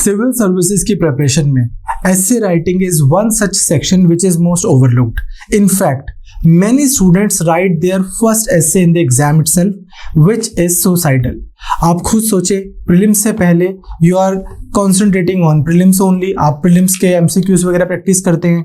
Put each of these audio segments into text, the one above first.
Civil services की preparation में essay writing is one such section which is most overlooked. In fact, many students write their first essay in the exam itself, which is suicidal. आप खुद सोचे, prelims से पहले you are concentrating on prelims only, आप prelims के MCQs वगैरह practice करते हैं.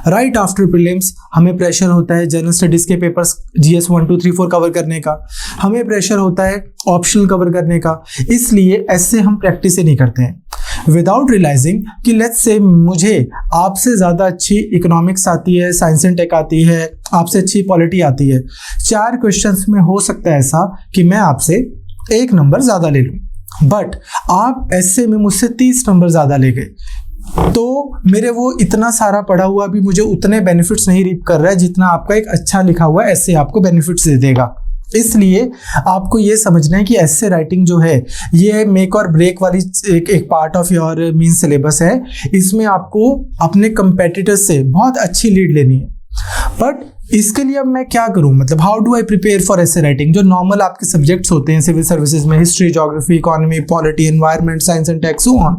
राइट आफ्टर प्रीलिम्स हमें प्रेशर होता है जनरल स्टडीज के पेपर्स GS 1 2 3 4 कवर करने का, हमें प्रेशर होता है ऑप्शनल कवर करने का, इसलिए ऐसे हम प्रैक्टिस ही नहीं करते हैं विदाउट रियलाइजिंग कि लेट्स से मुझे आपसे ज़्यादा अच्छी इकोनॉमिक्स आती है, साइंस एंड टेक आती है, आपसे अच्छी पॉलिटी आती है. 4 क्वेश्चंस में हो सकता है ऐसा कि मैं आपसे 1 नंबर ज़्यादा ले लूँ, बट आप ऐसे में मुझसे 30 नंबर ज़्यादा ले गए, तो मेरे वो इतना सारा पढ़ा हुआ भी मुझे उतने बेनिफिट्स नहीं रीप कर रहा है जितना आपका एक अच्छा लिखा हुआ ऐसे आपको बेनिफिट्स दे देगा. इसलिए आपको ये समझना है कि ऐसे राइटिंग जो है ये मेक और ब्रेक वाली एक part of your mean syllabus है. इसमें आपको अपने कंपेटिटर्स से बहुत अच्छी लीड लेनी है. बट इसके लिए अब मैं क्या करूं, मतलब how do I prepare for essay writing. जो नॉर्मल आपके सब्जेक्ट्स होते हैं सिविल सर्विसेज में, history, geography, economy, polity, environment, science and tech, so on,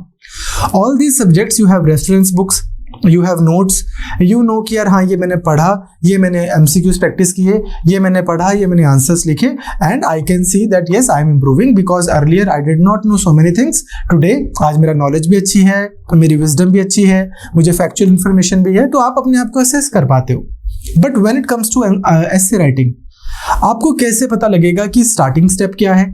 all these subjects you have reference books, you have notes, you know कि यार हाँ ये मैंने पढ़ा, ये मैंने MCQs प्रैक्टिस किए, ये मैंने पढ़ा, ये मैंने आंसर्स लिखे, and I can see that yes I am improving because earlier I did not know so many things. Today आज मेरा नॉलेज भी अच्छी है, मेरी विजडम भी अच्छी है, मुझे फैक्चुअल इन्फॉर्मेशन भी है, तो आप अपने आप को असेस कर पाते हो. But when it comes to essay writing, आपको कैसे पता लगेगा कि स्टार्टिंग स्टेप क्या है,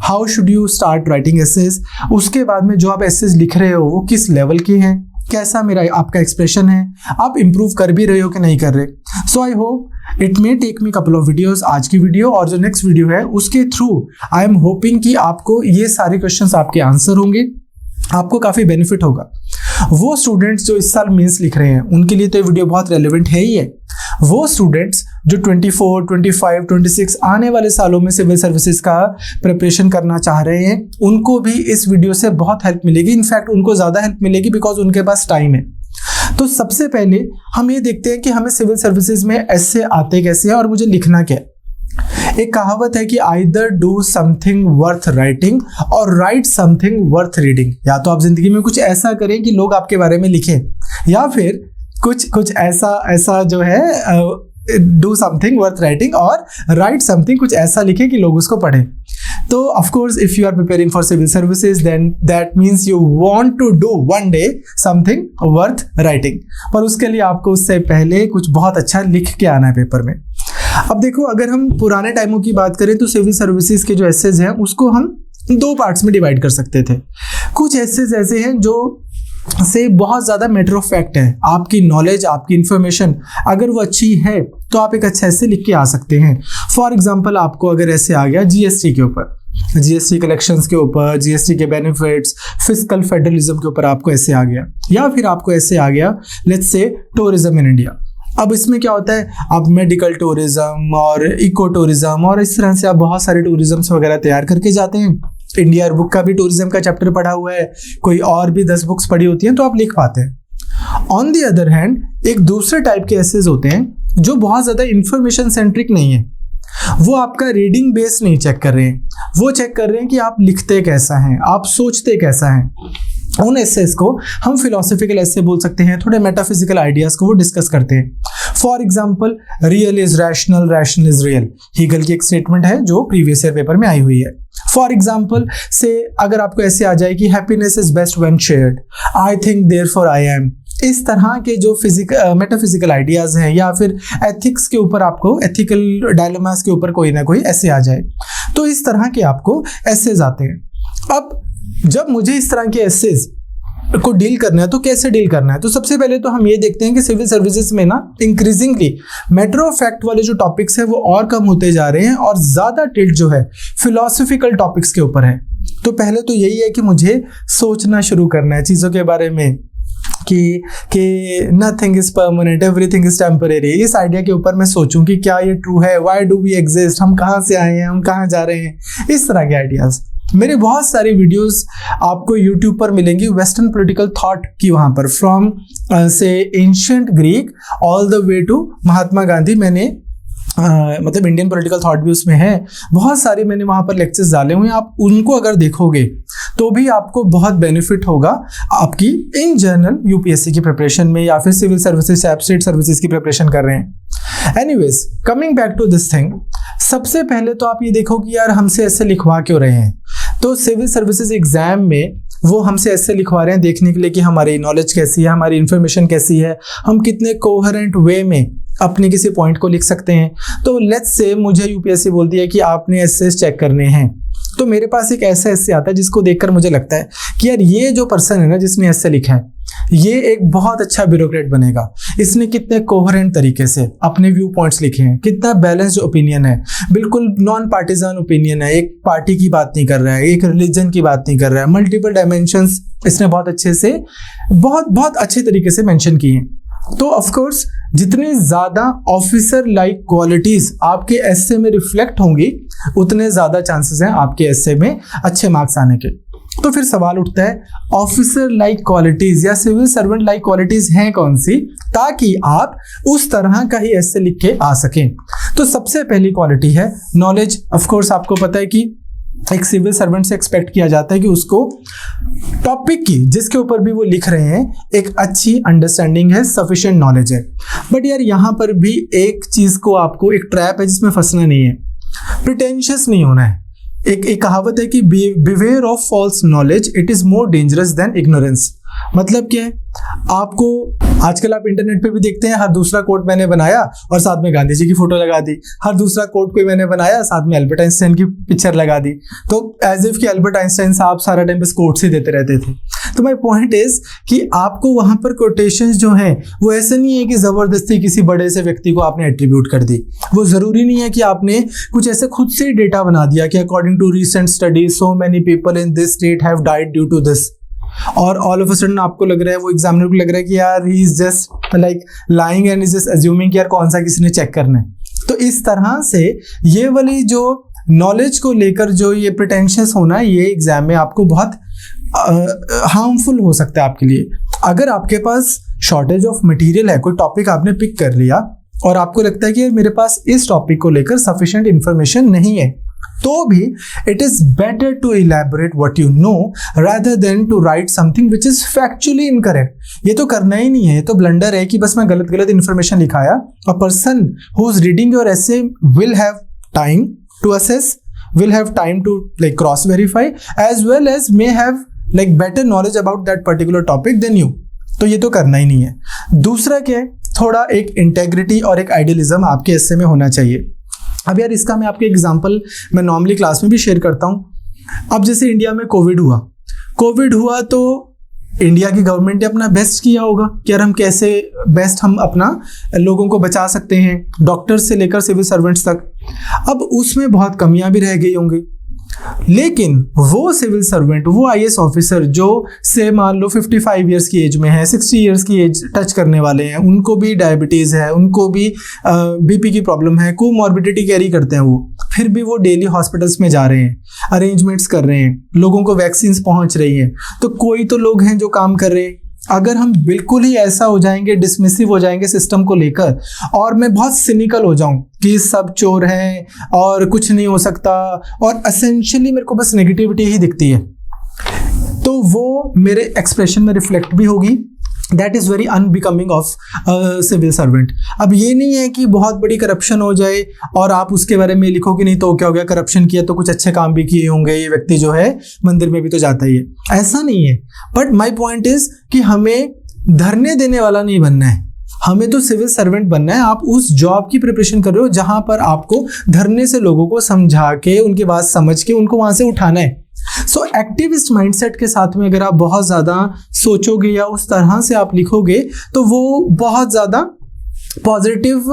how should you start writing essays, उसके बाद में जो आप एसेज लिख रहे हो वो किस लेवल के हैं, कैसा मेरा आपका एक्सप्रेशन है, आप इंप्रूव कर भी रहे हो कि नहीं कर रहे. So I hope it may take me couple of videos, आज की वीडियो और जो नेक्स्ट वीडियो है उसके थ्रू आई एम होपिंग कि आपको ये सारे क्वेश्चंस आपके आंसर होंगे, आपको काफ़ी बेनिफिट होगा. वो स्टूडेंट्स जो इस साल मेंस लिख रहे हैं उनके लिए तो ये वीडियो बहुत रेलेवेंट है ही है. वो स्टूडेंट्स जो 24, 25, 26 आने वाले सालों में सिविल सर्विसेज का प्रिपरेशन करना चाह रहे हैं उनको भी इस वीडियो से बहुत हेल्प मिलेगी. इनफैक्ट उनको ज़्यादा हेल्प मिलेगी बिकॉज उनके पास टाइम है. तो सबसे पहले हम ये देखते हैं कि हमें सिविल सर्विसेज में ऐसे आते कैसे हैं और मुझे लिखना क्या है. एक कहावत है कि either do something worth writing और राइट समथिंग वर्थ रीडिंग. या तो आप जिंदगी में कुछ ऐसा करें कि लोग आपके बारे में लिखें, या फिर कुछ ऐसा जो है डू समथिंग वर्थ राइटिंग और राइट समथिंग, कुछ ऐसा लिखे कि लोग उसको पढ़ें. तो of course if you are preparing for civil services then that means you want to do one day something worth writing, पर उसके लिए आपको उससे पहले कुछ बहुत अच्छा लिख के आना है पेपर में. अब देखो, अगर हम पुराने टाइमों की बात करें तो सिविल सर्विसेज के जो एसेज हैं उसको हम 2 पार्ट्स में डिवाइड कर सकते थे. कुछ एसेज ऐसे हैं जो से बहुत ज़्यादा मैटर ऑफ फैक्ट है, आपकी नॉलेज, आपकी इन्फॉर्मेशन अगर वो अच्छी है तो आप एक अच्छा ऐसे लिख के आ सकते हैं. फॉर एग्जांपल, आपको अगर ऐसे आ गया GST के ऊपर, GST कलेक्शंस के ऊपर, GST के बेनिफिट्स, फिस्कल फेडरलिज्म के ऊपर आपको ऐसे आ गया, या फिर आपको ऐसे आ गया let's say tourism in India. अब इसमें क्या होता है, आप मेडिकल टूरिज्म और इको टूरिज्म और इस तरह से आप बहुत सारे टूरिज्म्स वगैरह तैयार करके जाते हैं. इंडिया बुक का भी टूरिज्म का चैप्टर पढ़ा हुआ है, कोई और भी 10 बुक्स पढ़ी होती हैं तो आप लिख पाते हैं. ऑन दी अदर हैंड, एक दूसरे टाइप के एसेज होते हैं जो बहुत ज़्यादा इंफॉर्मेशन सेंट्रिक नहीं है. वो आपका रीडिंग बेस नहीं चेक कर रहे हैं, वो चेक कर रहे हैं कि आप लिखते कैसा हैं, आप सोचते कैसा हैं. उन एसेज को हम फिलोसफिकल एसे बोल सकते हैं, थोड़े मेटाफिजिकल आइडियाज को वो डिस्कस करते हैं. For example, real is rational, rational is real, Hegel की एक स्टेटमेंट है जो प्रीवियस ईयर पेपर में आई हुई है. फॉर एग्जाम्पल से अगर आपको ऐसे आ जाए कि happiness is best when shared, I think therefore I am, इस तरह के जो मेटाफिजिकल आइडियाज हैं, या फिर एथिक्स के ऊपर आपको, एथिकल डायलेमास के ऊपर कोई ना कोई ऐसे आ जाए, तो इस तरह के आपको एसेज आते हैं. अब जब मुझे इस तरह के एसेज को डील करना है तो कैसे डील करना है, तो सबसे पहले तो हम ये देखते हैं कि सिविल सर्विसेज में ना इंक्रीजिंगली मैटर ऑफ फैक्ट वाले जो टॉपिक्स हैं वो और कम होते जा रहे हैं और ज़्यादा टिल्ट जो है फिलोसफिकल टॉपिक्स के ऊपर है. तो पहले तो यही है कि मुझे सोचना शुरू करना है चीज़ों के बारे में कि nothing is permanent, everything is temporary. इस आइडिया के ऊपर मैं सोचूं कि क्या ये ट्रू है, व्हाई डू वी एग्जिस्ट, हम कहाँ से आए हैं, हम कहाँ जा रहे हैं, इस तरह के आइडियाज़. मेरे बहुत सारी वीडियोस आपको यूट्यूब पर मिलेंगी वेस्टर्न पॉलिटिकल थॉट की, वहाँ पर फ्रॉम से ancient Greek all the way to Mahatma Gandhi. मैंने मतलब इंडियन पॉलिटिकल थॉट भी उसमें है, बहुत सारी मैंने वहाँ पर लेक्चर्स डाले हुए हैं, आप उनको अगर देखोगे तो भी आपको बहुत बेनिफिट होगा आपकी इन जनरल यूपीएससी की प्रिपरेशन में, या फिर सिविल सर्विसेज या स्टेट सर्विसेज की प्रिपरेशन कर रहे हैं। Anyways, coming back to this thing, सबसे पहले तो आप ये देखो कि यार हमसे ऐसे लिखवा क्यों रहे हैं। तो सिविल सर्विसेज एग्जाम में वो हमसे ऐसे लिखवा रहे हैं देखने के लिए कि हमारी नॉलेज कैसी है, हमारी इन्फॉर्मेशन कैसी है, हम कितने कोहेरेंट वे में अपने किसी पॉइंट को लिख सकते हैं। तो लेट्स से मुझे यूपीएससी बोलती है कि आपने एसेस चेक करने हैं, तो मेरे पास एक ऐसा एसे आता है जिसको देखकर मुझे लगता है कि यार ये जो पर्सन है ना जिसने एसे लिखा है, ये एक बहुत अच्छा ब्यूरोक्रेट बनेगा। इसने कितने कोहेरेंट तरीके से अपने व्यू पॉइंट्स लिखे हैं, कितना बैलेंस्ड ओपिनियन है, बिल्कुल नॉन पार्टिजान ओपिनियन है, एक पार्टी की बात नहीं कर रहा है, एक रिलीजन की बात नहीं कर रहा है, मल्टीपल डायमेंशंस इसने बहुत अच्छे से बहुत अच्छे तरीके से मेंशन किए हैं। तो ऑफ कोर्स जितने ज्यादा ऑफिसर लाइक क्वालिटीज आपके एसे में रिफ्लेक्ट होंगी, उतने ज्यादा चांसेस हैं आपके एसे में अच्छे मार्क्स आने के। तो फिर सवाल उठता है, ऑफिसर लाइक क्वालिटीज या सिविल सर्वेंट लाइक क्वालिटीज हैं कौन सी, ताकि आप उस तरह का ही एसे लिख के आ सकें। तो सबसे पहली क्वालिटी है नॉलेज। ऑफ कोर्स आपको पता है कि एक सिविल सर्वेंट से एक्सपेक्ट किया जाता है कि उसको टॉपिक की जिसके ऊपर भी वो लिख रहे हैं एक अच्छी अंडरस्टैंडिंग है, सफिशिएंट नॉलेज है। बट यार यहाँ पर भी एक चीज को आपको, एक ट्रैप है जिसमें फंसना नहीं है, प्रिटेंशियस नहीं होना है। एक कहावत है कि beware of false knowledge, it is more dangerous than ignorance. मतलब क्या है, आपको आजकल आप इंटरनेट पे भी देखते हैं, हर दूसरा कोट मैंने बनाया और साथ में गांधी जी की फोटो लगा दी, हर दूसरा कोट कोई मैंने बनाया साथ में एल्बर्ट आइंस्टाइन की पिक्चर लगा दी। तो एज इफ कि एल्बर्ट आइंस्टाइन साहब सारा टाइम बस कोट्स ही देते रहते थे। तो माय पॉइंट इज कि आपको वहां पर कोटेशंस जो हैं वो ऐसे नहीं है कि जबरदस्ती किसी बड़े से व्यक्ति को आपने एट्रीब्यूट कर दी। वो जरूरी नहीं है कि आपने कुछ ऐसे खुद से डेटा बना दिया कि according to recent studies so many people in this state have died due to this, और ऑल ऑफ अ सडन आपको लग रहा है, वो एग्जामिनर को लग रहा है कि यार he is just like lying and is just assuming कि यार कौन सा किसी ने चेक करना है। तो इस तरह से ये वाली जो नॉलेज को लेकर जो ये प्रिटेंशियस होना है, ये एग्जाम में आपको बहुत हार्मफुल हो सकता है आपके लिए। अगर आपके पास शॉर्टेज ऑफ मटेरियल है, कोई टॉपिक आपने पिक कर लिया और आपको लगता है कि मेरे पास इस टॉपिक को लेकर सफिशिएंट इंफॉर्मेशन नहीं है, तो भी it is better to elaborate what you know rather than to write something which is factually incorrect. ये तो करना ही नहीं है, ये तो ब्लंडर है कि बस मैं गलत गलत इंफॉर्मेशन लिखाया। A person who is reading your essay will have time to assess, will have time to like cross verify as well as may have like better knowledge about that particular topic than you। तो ये तो करना ही नहीं है। दूसरा क्या है, थोड़ा एक इंटेग्रिटी और एक आइडियलिज्म आपके एसे में होना चाहिए। अब यार इसका मैं आपके एग्जांपल मैं नॉर्मली क्लास में भी शेयर करता हूँ। अब जैसे इंडिया में कोविड हुआ तो इंडिया की गवर्नमेंट ने अपना बेस्ट किया होगा कि यार हम कैसे बेस्ट हम अपना लोगों को बचा सकते हैं, डॉक्टर्स से लेकर सिविल सर्वेंट्स तक। अब उसमें बहुत कमियां भी रह गई होंगी, लेकिन वो सिविल सर्वेंट, वो आईएएस ऑफिसर जो से मान लो 55 ईयर्स की एज में है, 60 ईयर्स की एज टच करने वाले हैं, उनको भी डायबिटीज़ है, उनको भी बीपी की प्रॉब्लम है, कोमॉर्बिडिटी कैरी करते हैं, वो फिर भी वो डेली हॉस्पिटल्स में जा रहे हैं, अरेंजमेंट्स कर रहे हैं, लोगों को वैक्सीन्स पहुंच रही हैं। तो कोई तो लोग हैं जो काम कर रहे हैं। अगर हम बिल्कुल ही ऐसा हो जाएंगे, डिसमिसिव हो जाएंगे सिस्टम को लेकर, और मैं बहुत सिनिकल हो जाऊं कि सब चोर हैं और कुछ नहीं हो सकता, और एसेंशियली मेरे को बस नेगेटिविटी ही दिखती है, तो वो मेरे एक्सप्रेशन में रिफ्लेक्ट भी होगी। That is very unbecoming of civil servant. अब ये नहीं है कि बहुत बड़ी करप्शन हो जाए और आप उसके बारे में लिखो कि नहीं तो क्या हो गया, करप्शन किया तो कुछ अच्छे काम भी किए होंगे, ये व्यक्ति जो है मंदिर में भी तो जाता ही है, ऐसा नहीं है। बट माई पॉइंट इज कि हमें धरने देने वाला नहीं बनना है, हमें तो सिविल सर्वेंट बनना है। आप उस जॉब की प्रिपरेशन कर रहे हो जहां पर आपको धरने से लोगों को समझा के, उनकी बात समझ के उनको वहां से उठाना है। सो एक्टिविस्ट माइंडसेट के साथ में अगर आप बहुत ज़्यादा सोचोगे या उस तरह से आप लिखोगे तो वो बहुत ज़्यादा पॉजिटिव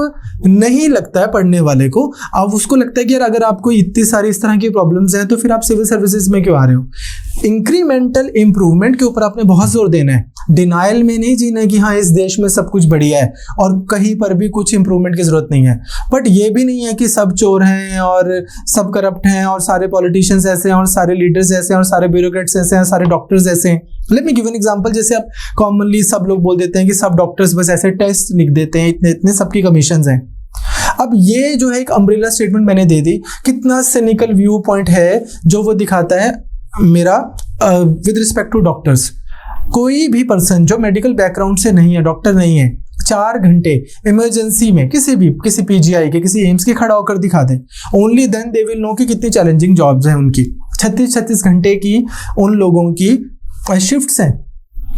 नहीं लगता है पढ़ने वाले को। अब उसको लगता है कि यार अगर आपको इतनी सारी इस तरह की प्रॉब्लम्स हैं तो फिर आप सिविल सर्विसेज में क्यों आ रहे हो। इंक्रीमेंटल इंप्रूवमेंट के ऊपर आपने बहुत जोर देना है, डिनाइल में नहीं जीना है कि हाँ इस देश में सब कुछ बढ़िया है और कहीं पर भी कुछ इंप्रूवमेंट की जरूरत नहीं है। बट ये भी नहीं है कि सब चोर हैं और सब करप्ट हैं और सारे पॉलिटिशियंस ऐसे हैं और सारे लीडर्स ऐसे हैं और सारे ब्यूरोक्रेट्स ऐसे हैं, सारे डॉक्टर्स ऐसे हैं। Let me give an example. जैसे आप कॉमनली सब लोग बोल देते हैं कि सब डॉक्टर्स बस ऐसे टेस्ट लिख देते हैं, इतने इतने सबकी कमीशंस हैं। अब ये जो है एक अम्ब्रेला स्टेटमेंट मैंने दे दी, कितना सिनिकल व्यू पॉइंट है जो वो दिखाता है मेरा विद रिस्पेक्ट टू डॉक्टर्स। कोई भी पर्सन जो मेडिकल बैकग्राउंड से नहीं है, डॉक्टर नहीं है, 4 घंटे इमरजेंसी में किसी पीजीआई के, किसी एम्स के खड़ा होकर दिखा दे, only then they will know कि कितनी चैलेंजिंग जॉब्स हैं उनकी। 36 घंटे की उन लोगों की शिफ्ट्स हैं,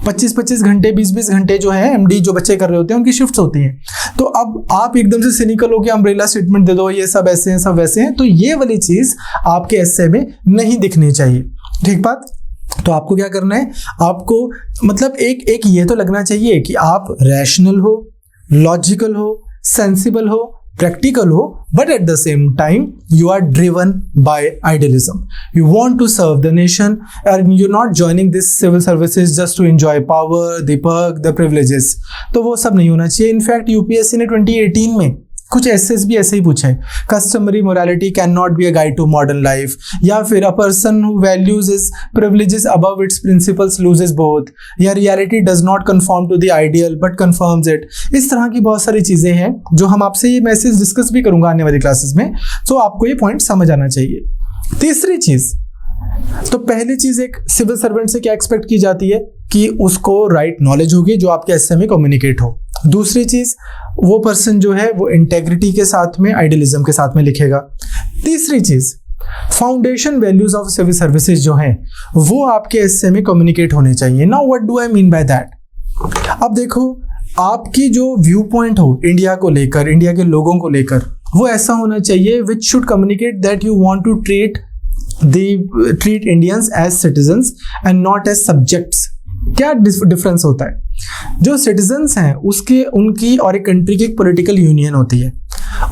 25 घंटे 20 घंटे जो है एमडी जो बच्चे कर रहे होते हैं उनकी शिफ्ट्स होती हैं। तो अब आप एकदम से सिनिकल हो के अम्ब्रेला स्टेटमेंट दे दो, ये सब ऐसे हैं सब वैसे हैं, तो ये वाली चीज आपके एस्से में नहीं दिखनी चाहिए। ठीक बात। तो आपको क्या करना है, आपको मतलब एक ये तो लगना चाहिए कि आप रैशनल हो, लॉजिकल हो, सेंसिबल हो, प्रैक्टिकल हो, but at the same time you are driven by idealism. You want to serve the nation and you not joining this civil services just to enjoy power, the perk, the privileges. तो वो सब नहीं होना चाहिए। In fact UPSC ने 2018 में कुछ assess भी ऐसे ही पूछे, customary morality can not be a guide to modern life, या फिर a person who values is privileges above its principles loses both, या reality does not confirm to the ideal but confirms it. इस तरह की बहुत सारी चीजें हैं जो हम आपसे ये मैसेज डिस्कस भी करूंगा आने वाली क्लासेस में, तो आपको ये पॉइंट समझ आना चाहिए। तीसरी चीज, तो पहली चीज एक सिविल सर्वेंट से क्या एक्सपेक्ट की जाती है कि उसको राइट नॉलेज होगी जो आपके एस्से में कम्युनिकेट हो। दूसरी चीज, वो पर्सन जो है वो इंटेग्रिटी के साथ में, आइडियलिज्म के साथ में लिखेगा। तीसरी चीज, foundation values of civil services जो हैं वो आपके एस्से में कम्युनिकेट होने चाहिए। Now what do I mean by that? अब देखो, आपकी जो व्यू पॉइंट हो इंडिया को लेकर, इंडिया के लोगों को लेकर, वो ऐसा होना चाहिए which should communicate that you want to treat Indians as citizens and not as subjects. क्या डिफरेंस होता है? जो सिटीजन्स हैं उसके, उनकी और एक कंट्री की एक पॉलिटिकल यूनियन होती है,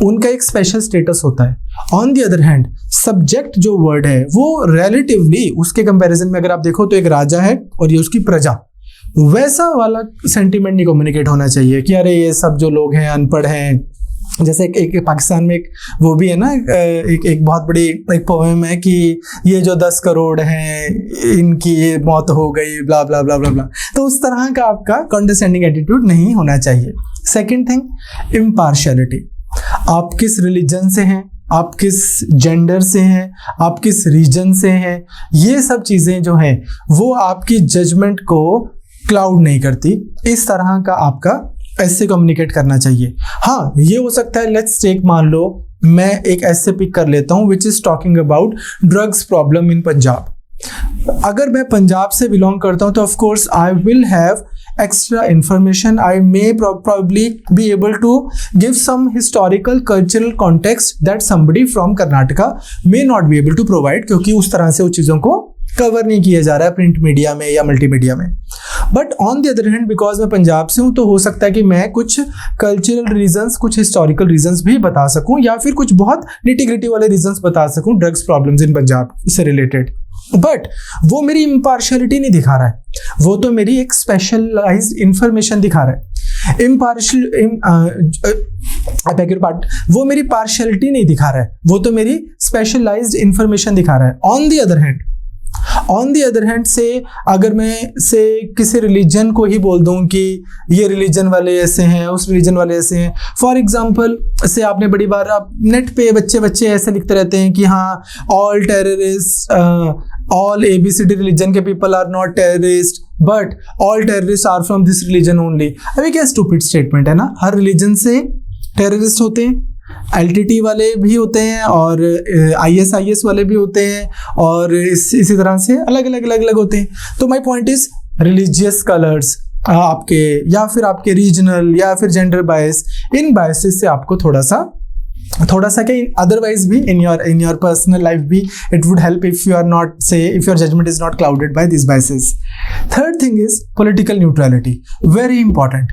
उनका एक स्पेशल स्टेटस होता है। On the other hand subject जो वर्ड है वो रिलेटिवली उसके कंपैरिजन में अगर आप देखो तो एक राजा है और ये उसकी प्रजा, वैसा वाला सेंटीमेंट नहीं कम्युनिकेट होना चाहिए कि अरे ये सब जो लोग हैं अनपढ़ हैं। जैसे एक पाकिस्तान में एक वो भी है ना, एक बहुत बड़ी एक पोएम है कि ये जो 10 करोड़ हैं इनकी ये मौत हो गई, ब्ला ब्ला ब्ला ब्ला ब्ला। तो उस तरह का आपका कॉन्डरस्टैंडिंग एटीट्यूड नहीं होना चाहिए। Second thing, impartiality. आप किस रिलीजन से हैं, आप किस जेंडर से हैं, आप किस रीजन से हैं, ये सब चीज़ें जो हैं वो आपकी जजमेंट को क्लाउड नहीं करती। इस तरह का आपका ऐसे कम्युनिकेट करना चाहिए। हाँ, ये हो सकता है, लेट्स टेक, मान लो मैं एक ऐसे पिक कर लेता हूँ which is talking about drugs problem in Punjab. अगर मैं पंजाब से बिलोंग करता हूँ तो of course I will have extra information. I may probably be able to give some historical cultural context that somebody from Karnataka may not be able to provide, क्योंकि उस तरह से उस चीज़ों को कवर नहीं किया जा रहा है प्रिंट मीडिया में या मल्टीमीडिया में। But on the other hand, because मैं पंजाब से हूँ तो हो सकता है कि मैं कुछ कल्चरल रीजंस, कुछ हिस्टोरिकल रीजंस भी बता सकूँ, या फिर कुछ बहुत निटी-ग्रिटी वाले रीजंस बता सकूँ ड्रग्स प्रॉब्लम्स इन पंजाब से रिलेटेड। बट वो मेरी इम्पार्शियलिटी नहीं दिखा रहा है, वो तो मेरी एक स्पेशलाइज्ड इंफॉर्मेशन दिखा रहा है। वो मेरी पार्शियलिटी नहीं दिखा रहा है, वो तो मेरी स्पेशलाइज्ड इंफॉर्मेशन दिखा रहा है। ऑन दी अदर हैंड से अगर मैं से किसी रिलीजन को ही बोल दूं कि ये रिलीजन वाले ऐसे हैं, उस रिलीजन वाले ऐसे हैं, फॉर एग्जांपल से आपने बड़ी बार आप नेट पे बच्चे ऐसे लिखते रहते हैं कि हाँ, all terrorist, all ABCD religion के people are not terrorist but all terrorist are from this religion only. अभी क्या स्टूपिड स्टेटमेंट है ना, हर रिलीजन से टेररिस्ट होते हैं, LTT वाले भी होते हैं और ISIS वाले भी होते हैं, और इसी तरह से अलग अलग होते हैं। तो my point is religious colours आपके, या फिर आपके रीजनल या फिर जेंडर बायस, इन बायसेस से आपको थोड़ा सा क्या, अदरवाइज भी इन योर पर्सनल लाइफ भी it would help if you are not say, if your judgement is not clouded by this biases. Third thing is political neutrality, very important.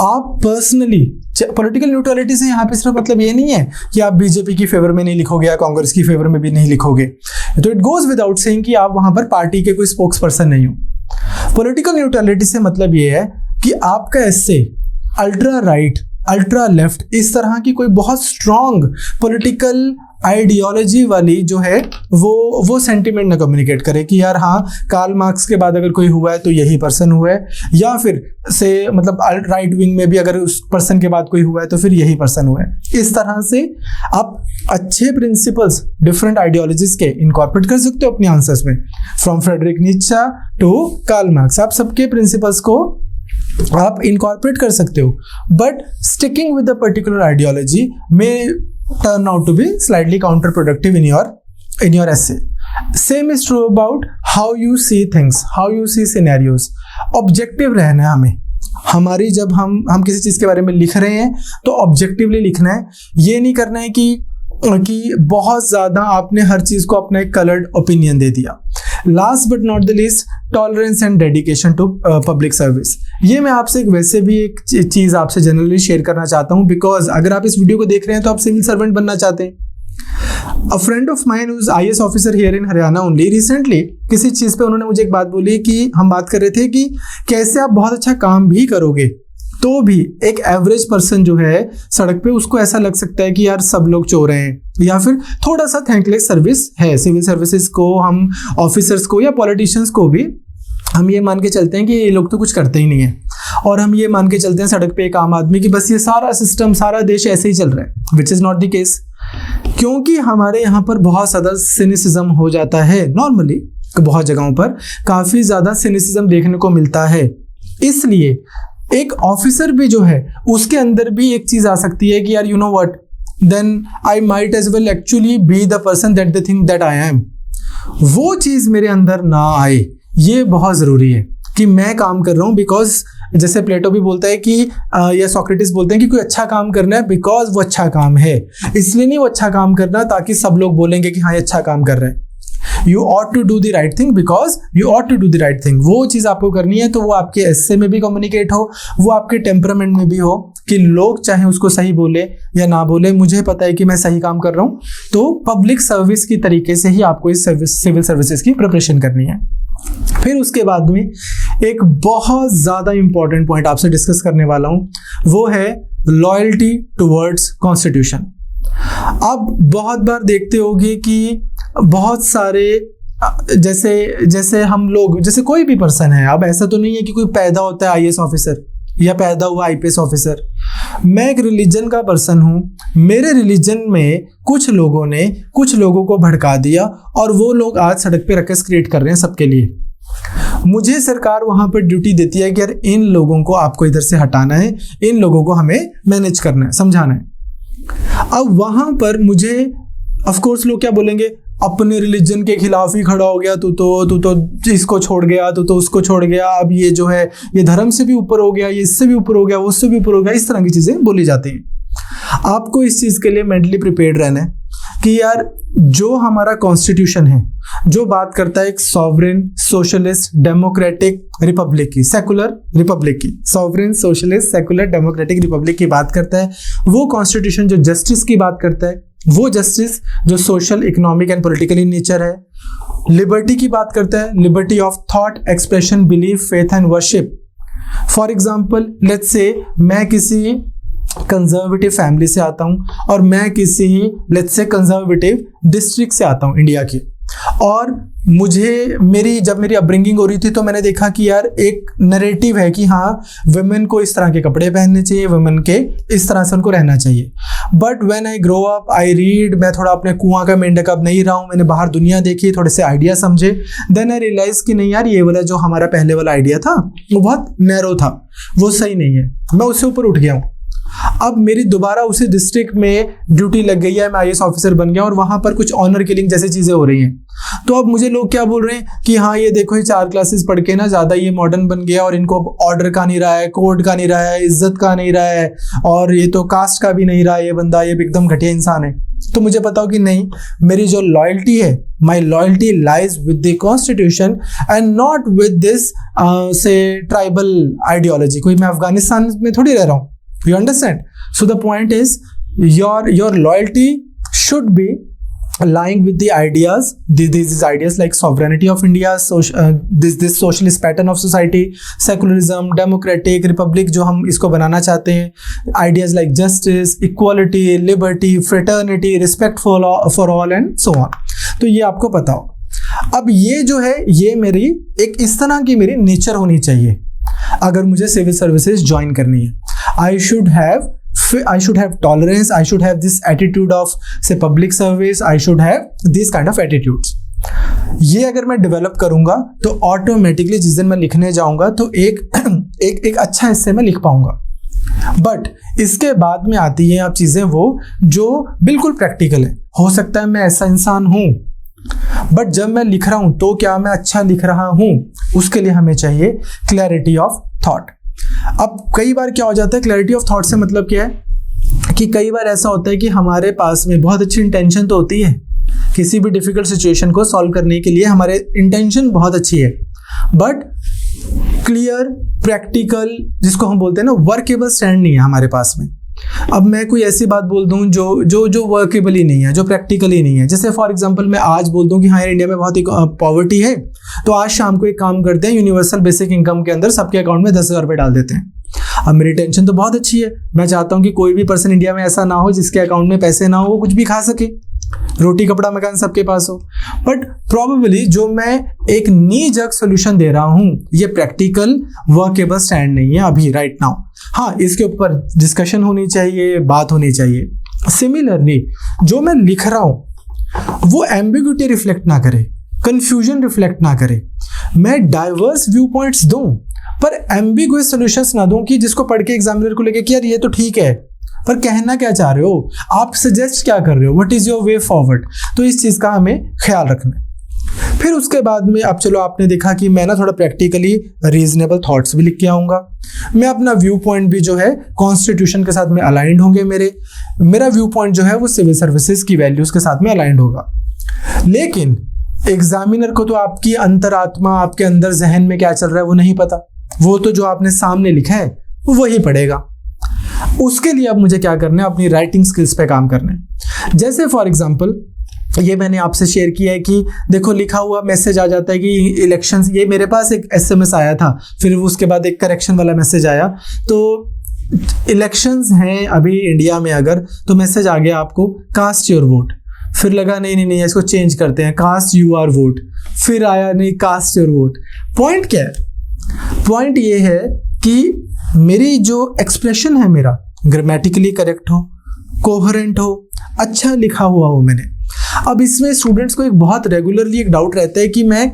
आप personally, political neutrality से यहाँ पे सिर्फ मतलब ये नहीं है कि आप बीजेपी की फेवर में नहीं लिखोगे या कांग्रेस की फेवर में भी नहीं लिखोगे, तो इट गोज विदाउट सेइंग कि आप वहां पर पार्टी के कोई स्पोक्स पर्सन नहीं हो। पॉलिटिकल न्यूट्रलिटी से मतलब ये है कि आपका एस्से अल्ट्रा राइट, अल्ट्रा लेफ्ट, इस तरह की कोई बहुत स्ट्रॉन्ग पॉलिटिकल आइडियोलॉजी वाली जो है वो सेंटिमेंट ना कम्युनिकेट करे कि यार हाँ कार्ल मार्क्स के बाद अगर कोई हुआ है तो यही पर्सन हुआ है, या फिर से मतलब राइट विंग में भी अगर उस पर्सन के बाद कोई हुआ है तो फिर यही पर्सन हुआ है। इस तरह से आप अच्छे प्रिंसिपल्स डिफरेंट आइडियोलॉजीज के इनकॉर्पोरेट कर सकते हो अपने आंसर्स में, from Friedrich Nietzsche to Karl Marx. आप सबके प्रिंसिपल्स को आप इनकॉर्पोरेट कर सकते हो, but sticking with the particular ideology में turn out to be slightly counterproductive in your essay. Same is true about how you see things, how you see scenarios. Objective रहना है हमें, हमारी जब हम किसी चीज़ के बारे में लिख रहे हैं तो ऑब्जेक्टिवली लिखना है। ये नहीं करना है कि बहुत ज़्यादा आपने हर चीज़ को अपना एक कलर्ड ओपिनियन दे दिया। Last but not the least, tolerance and dedication to public service. ये मैं आपसे वैसे भी एक चीज़ आपसे जनरली शेयर करना चाहता हूँ, बिकॉज अगर आप इस वीडियो को देख रहे हैं तो आप सिविल सर्वेंट बनना चाहते हैं। अ friend of mine who is IAS officer here in Haryana only, recently किसी चीज़ पे उन्होंने मुझे एक बात बोली कि हम बात कर रहे थे कि कैसे आप बहुत अच्छा काम भी करोगे तो भी एक एवरेज पर्सन जो है सड़क पे उसको ऐसा लग सकता है कि यार सब लोग चोर हैं, या फिर थोड़ा सा थैंकलेस सर्विस है। सिविल सर्विसेज को, हम ऑफिसर्स को या पॉलिटिशियंस को भी हम ये मान के चलते हैं कि ये लोग तो कुछ करते ही नहीं है, और हम ये मान के चलते हैं सड़क पे एक आम आदमी की बस ये सारा सिस्टम, सारा देश ऐसे ही चल रहा है, which is not the case. क्योंकि हमारे यहाँ पर बहुत ज़्यादा सिनिसिज्म हो जाता है, नॉर्मली बहुत जगहों पर काफ़ी ज़्यादा सिनिसिज्म देखने को मिलता है। इसलिए एक ऑफिसर भी जो है उसके अंदर भी एक चीज़ आ सकती है कि यार you know what, then I might as well actually be the person that they think that I am. वो चीज़ मेरे अंदर ना आए, ये बहुत ज़रूरी है कि मैं काम कर रहा हूँ बिकॉज, जैसे प्लेटो भी बोलता है कि या सोक्रेटिस बोलते हैं कि कोई अच्छा काम करना है बिकॉज वो अच्छा काम है, इसलिए नहीं वो अच्छा काम करना ताकि सब लोग बोलेंगे कि हाँ ये अच्छा काम कर रहे हैं। You ought to do the right thing because you ought to do the right thing। वो चीज़ आपको करनी है तो वो आपके एस्से में भी कम्युनिकेट हो, वो आपके टेम्परामेंट में भी हो कि लोग चाहे उसको सही बोले या ना बोले, मुझे पता है कि मैं सही काम कर रहा हूँ। तो पब्लिक सर्विस की तरीके से ही आपको इस सिविल सर्विसेज की प्रिपरेशन करनी है। फिर उसके बाद में एक बहुत ज़्यादा इंपॉर्टेंट पॉइंट आपसे डिस्कस करने वाला हूँ, वो है लॉयल्टी टुवर्ड्स कॉन्स्टिट्यूशन। आप बहुत बार देखते होंगे कि बहुत सारे जैसे हम लोग, जैसे कोई भी पर्सन है, अब ऐसा तो नहीं है कि कोई पैदा होता है IAS ऑफिसर या पैदा हुआ IPS ऑफिसर। मैं एक रिलीजन का पर्सन हूँ, मेरे रिलीजन में कुछ लोगों ने कुछ लोगों को भड़का दिया और वो लोग आज सड़क पे रकेस क्रिएट कर रहे हैं सबके लिए। मुझे सरकार वहाँ पर ड्यूटी देती है कि यार इन लोगों को आपको इधर से हटाना है, इन लोगों को हमें मैनेज करना है, समझाना है। अब वहाँ पर मुझे ऑफ कोर्स लोग क्या बोलेंगे, अपने रिलीजन के खिलाफ ही खड़ा हो गया, तू तो इसको छोड़ गया, तू तो उसको छोड़ गया, अब ये जो है ये धर्म से भी ऊपर हो गया, ये इससे भी ऊपर हो गया, वो उससे भी ऊपर हो गया, इस तरह की चीज़ें बोली जाती हैं। आपको इस चीज़ के लिए मेंटली प्रिपेयर्ड रहना है कि यार जो हमारा कॉन्स्टिट्यूशन है, जो बात करता है एक सॉवरेन सोशलिस्ट डेमोक्रेटिक रिपब्लिक की, सेकुलर रिपब्लिक की, sovereign socialist secular democratic Republic की बात करता है, वो कॉन्स्टिट्यूशन जो जस्टिस की बात करता है, वो जस्टिस जो social, economic and political in nature है, लिबर्टी की बात करता है, liberty of thought, expression, belief, faith and worship. For example let's say मैं किसी कंजर्वेटिव फैमिली से आता हूँ और मैं किसी लेट्स से कंजर्वेटिव डिस्ट्रिक्ट से आता हूँ इंडिया की, और जब मेरी अपब्रिंगिंग हो रही थी तो मैंने देखा कि यार एक नैरेटिव है कि हाँ वुमेन को इस तरह के कपड़े पहनने चाहिए, वुमेन के इस तरह से उनको रहना चाहिए। But when I grow up, I read, मैं थोड़ा अपने कुआं का मेंढक अब नहीं रहा हूँ, मैंने बाहर दुनिया देखी, थोड़े से आइडिया समझे, देन आई रियलाइज कि नहीं यार ये वाला जो हमारा पहले वाला आइडिया था वो बहुत नैरो था, वो सही नहीं है, मैं उससे ऊपर उठ गया हूँ। अब मेरी दोबारा उसी डिस्ट्रिक्ट में ड्यूटी लग गई है, मैं IAS ऑफिसर बन गया और वहां पर कुछ ऑनर किलिंग जैसी चीजें हो रही हैं। तो अब मुझे लोग क्या बोल रहे हैं कि हाँ ये देखो ये 4 क्लासेस पढ़ के ना ज्यादा ये मॉडर्न बन गया और इनको ऑर्डर का नहीं रहा है, कोड का नहीं रहा है, इज्जत का नहीं रहा है, और ये तो कास्ट का भी नहीं रहा है, ये बंदा ये एकदम घटिया इंसान है। तो मुझे पता हो कि नहीं, मेरी जो लॉयल्टी है, माई loyalty lies with the constitution and not with this से ट्राइबल आइडियोलॉजी। कोई मैं अफगानिस्तान में थोड़ी रह रहा हूँ, you understand? So the point is your loyalty should be aligning with the ideas, these ideas like sovereignty of India, this socialist pattern of society, secularism, democratic republic जो हम इसको बनाना चाहते हैं, ideas like justice, equality, liberty, fraternity, respect for all and so on. तो ये आपको पता हो। अब ये जो है ये मेरी एक इस तरह की मेरी नेचर होनी चाहिए अगर मुझे सिविल सर्विसेज ज्वाइन करनी है। I should have tolerance, I should have this attitude of say public service, I should have these kind of attitudes. ये अगर मैं डेवलप करूंगा तो ऑटोमेटिकली जिस दिन मैं लिखने जाऊंगा तो एक अच्छा हिस्से में लिख पाऊंगा। बट इसके बाद में आती है अब चीजें वो जो बिल्कुल प्रैक्टिकल है। हो सकता है मैं ऐसा इंसान हूं, बट जब मैं लिख रहा हूं तो क्या मैं अच्छा लिख रहा हूं, उसके लिए हमें चाहिए क्लैरिटी ऑफ थॉट। अब कई बार क्या हो जाता है, क्लैरिटी ऑफ थॉट से मतलब क्या है कि कई बार ऐसा होता है कि हमारे पास में बहुत अच्छी इंटेंशन तो होती है, किसी भी डिफिकल्ट सिचुएशन को सॉल्व करने के लिए हमारे इंटेंशन बहुत अच्छी है, बट क्लियर प्रैक्टिकल जिसको हम बोलते हैं ना वर्केबल स्टैंड नहीं है हमारे पास में। अब मैं कोई ऐसी बात बोल दूं जो वर्केबल ही नहीं है, जो प्रैक्टिकल ही नहीं है। जैसे फॉर एग्जांपल मैं आज बोल दूं कि हाँ यार इंडिया में बहुत ही पॉवर्टी है, तो आज शाम को एक काम करते हैं, यूनिवर्सल बेसिक इनकम के अंदर सबके अकाउंट में 10,000 रुपये डाल देते हैं। अब मेरी टेंशन तो बहुत अच्छी है, मैं चाहता हूं कि कोई भी पर्सन इंडिया में ऐसा ना हो जिसके अकाउंट में पैसे ना हो, वो कुछ भी खा सके, रोटी कपड़ा मकान सबके पास हो। बट प्रोबेबली जो मैं एक नी जग सोल्यूशन दे रहा हूं ये प्रैक्टिकल वर्केबल स्टैंड नहीं है अभी राइट नाउ। हाँ, इसके ऊपर डिस्कशन होनी चाहिए, बात होनी चाहिए। सिमिलरली जो मैं लिख रहा हूं वो एम्बिग्यूटी रिफ्लेक्ट ना करे, कंफ्यूजन रिफ्लेक्ट ना करे, मैं डाइवर्स व्यू पॉइंट्स दूं पर एम्बिगुअस सॉल्यूशंस ना दूं कि जिसको पढ़ के एग्जामिनर को लगे कि यार ये तो ठीक है पर कहना क्या चाह रहे हो, आप सजेस्ट क्या कर रहे हो, what is your way forward. तो इस चीज का हमें ख्याल रखना है। फिर उसके बाद में अब चलो आपने देखा कि मैं ना थोड़ा प्रैक्टिकली रीजनेबल थॉट्स भी लिख के आऊंगा, मैं अपना व्यू पॉइंट भी जो है कॉन्स्टिट्यूशन के साथ में अलाइंड होंगे, मेरा व्यू पॉइंट जो है वो सिविल सर्विसेज की वैल्यूज के साथ में अलाइंड होगा। लेकिन एग्जामिनर को तो आपकी अंतरात्मा, आपके अंदर जहन में क्या चल रहा है वो नहीं पता, वो तो जो आपने सामने लिखा है वो वही पढ़ेगा। उसके लिए अब मुझे क्या करना है, अपनी राइटिंग स्किल्स पे काम करना है। जैसे फॉर एग्जांपल ये मैंने आपसे शेयर किया है कि देखो लिखा हुआ मैसेज आ जाता है कि इलेक्शंस, ये मेरे पास एक एसएमएस आया था, फिर उसके बाद एक करेक्शन वाला मैसेज आया, तो इलेक्शंस हैं अभी इंडिया में अगर, तो मैसेज आ गया आपको कास्ट योर वोट, फिर लगा नहीं इसको चेंज करते हैं कास्ट यू आर वोट, फिर आया नहीं कास्ट योर वोट। पॉइंट क्या है, पॉइंट ये है कि मेरी जो एक्सप्रेशन है मेरा ग्रामेटिकली करेक्ट हो, कोहेरेंट हो, अच्छा लिखा हुआ हो मैंने। अब इसमें स्टूडेंट्स को एक बहुत रेगुलरली एक डाउट रहता है कि मैं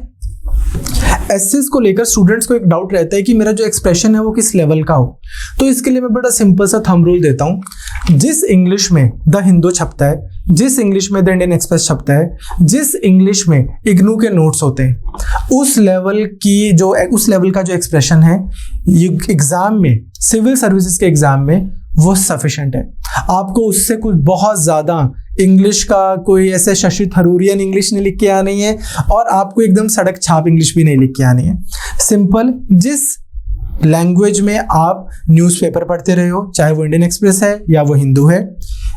एसेस को लेकर स्टूडेंट्स को एक डाउट रहता है कि मेरा जो एक्सप्रेशन है वो किस लेवल का हो। तो इसके लिए मैं बड़ा सिंपल सा थंब रूल देता हूँ। जिस इंग्लिश में द हिंदू छपता है, जिस इंग्लिश में द इंडियन एक्सप्रेस छपता है, जिस इंग्लिश में इग्नू के नोट्स होते हैं, उस लेवल का जो एक्सप्रेशन है एग्जाम में, सिविल सर्विसेज के एग्जाम में वो सफिशिएंट है। आपको उससे कुछ बहुत ज़्यादा इंग्लिश का कोई ऐसे शशि थरूरियन इंग्लिश नहीं लिख के आनी है और आपको एकदम सड़क छाप इंग्लिश भी नहीं लिख के आनी है। सिंपल, जिस लैंग्वेज में आप न्यूज़पेपर पढ़ते रहे हो, चाहे वो इंडियन एक्सप्रेस है या वो हिंदू है,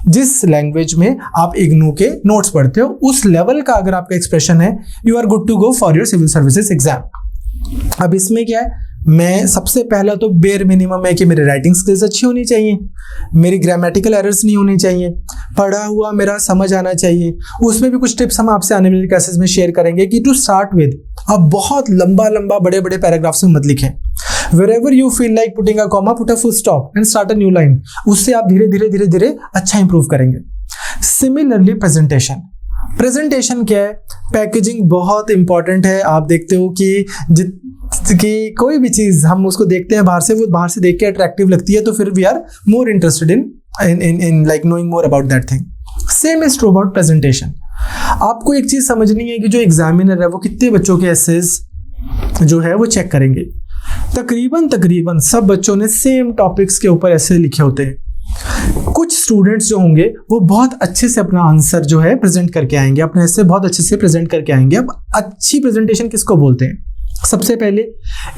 जिस लैंग्वेज में आप इग्नू के नोट्स पढ़ते हो, उस लेवल का अगर आपका एक्सप्रेशन है, you are good to go for your civil services exam. अब इसमें क्या है, मैं सबसे पहला तो बेयर मिनिमम है कि मेरी राइटिंग स्किल्स अच्छी होनी चाहिए, मेरी ग्रामेटिकल एरर्स नहीं होनी चाहिए, पढ़ा हुआ मेरा समझ आना चाहिए। उसमें भी कुछ टिप्स हम आपसे आने वाले क्लासेस में शेयर करेंगे कि टू स्टार्ट विद अब बहुत लंबा बड़े पैराग्राफ्स में मत लिखें। Wherever you feel like putting a comma, put a full stop and start a new line। उससे आप धीरे धीरे अच्छा इंप्रूव करेंगे। सिमिलरली प्रेजेंटेशन क्या है, पैकेजिंग बहुत इंपॉर्टेंट है। आप देखते हो कि कोई भी चीज हम उसको देखते हैं बाहर से, वो बाहर से देख के अट्रैक्टिव लगती है, तो फिर we are more interested in like knowing more about that thing. Same is true about presentation. आपको एक चीज समझनी है कि जो एग्जामिनर है वो कितने बच्चों के एसेस जो है वो चेक करेंगे। तकरीबन सब बच्चों ने सेम टॉपिक्स के ऊपर ऐसे लिखे होते हैं। कुछ स्टूडेंट्स जो होंगे वो बहुत अच्छे से अपना आंसर जो है प्रेजेंट करके आएंगे, अपने ऐसे बहुत अच्छे से प्रेजेंट करके आएंगे। अब अच्छी प्रेजेंटेशन किसको बोलते हैं? सबसे पहले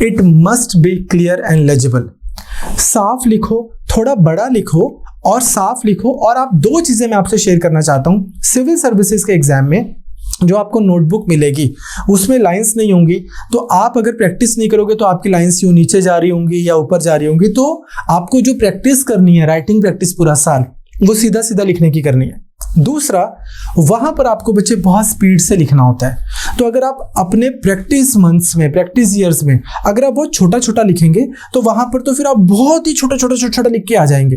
it must be clear and legible. साफ लिखो थोड़ा बड़ा लिखो और साफ लिखो। और आप दो चीज़ें मैं आपसे शेयर करना चाहता हूँ। सिविल सर्विसेज के एग्जाम में जो आपको नोटबुक मिलेगी उसमें लाइंस नहीं होंगी, तो आप अगर प्रैक्टिस नहीं करोगे तो आपकी लाइंस यूँ नीचे जा रही होंगी या ऊपर जा रही होंगी। तो आपको जो प्रैक्टिस करनी है, राइटिंग प्रैक्टिस पूरा साल, वो सीधा सीधा लिखने की करनी है। दूसरा, वहां पर आपको बच्चे बहुत स्पीड से लिखना होता है। तो अगर आप अपने प्रैक्टिस मंथ्स में, प्रैक्टिस ईयर्स में अगर आप बहुत छोटा छोटा लिखेंगे तो वहां पर तो फिर आप बहुत ही छोटा छोटा छोटा छोटा लिख के आ जाएंगे।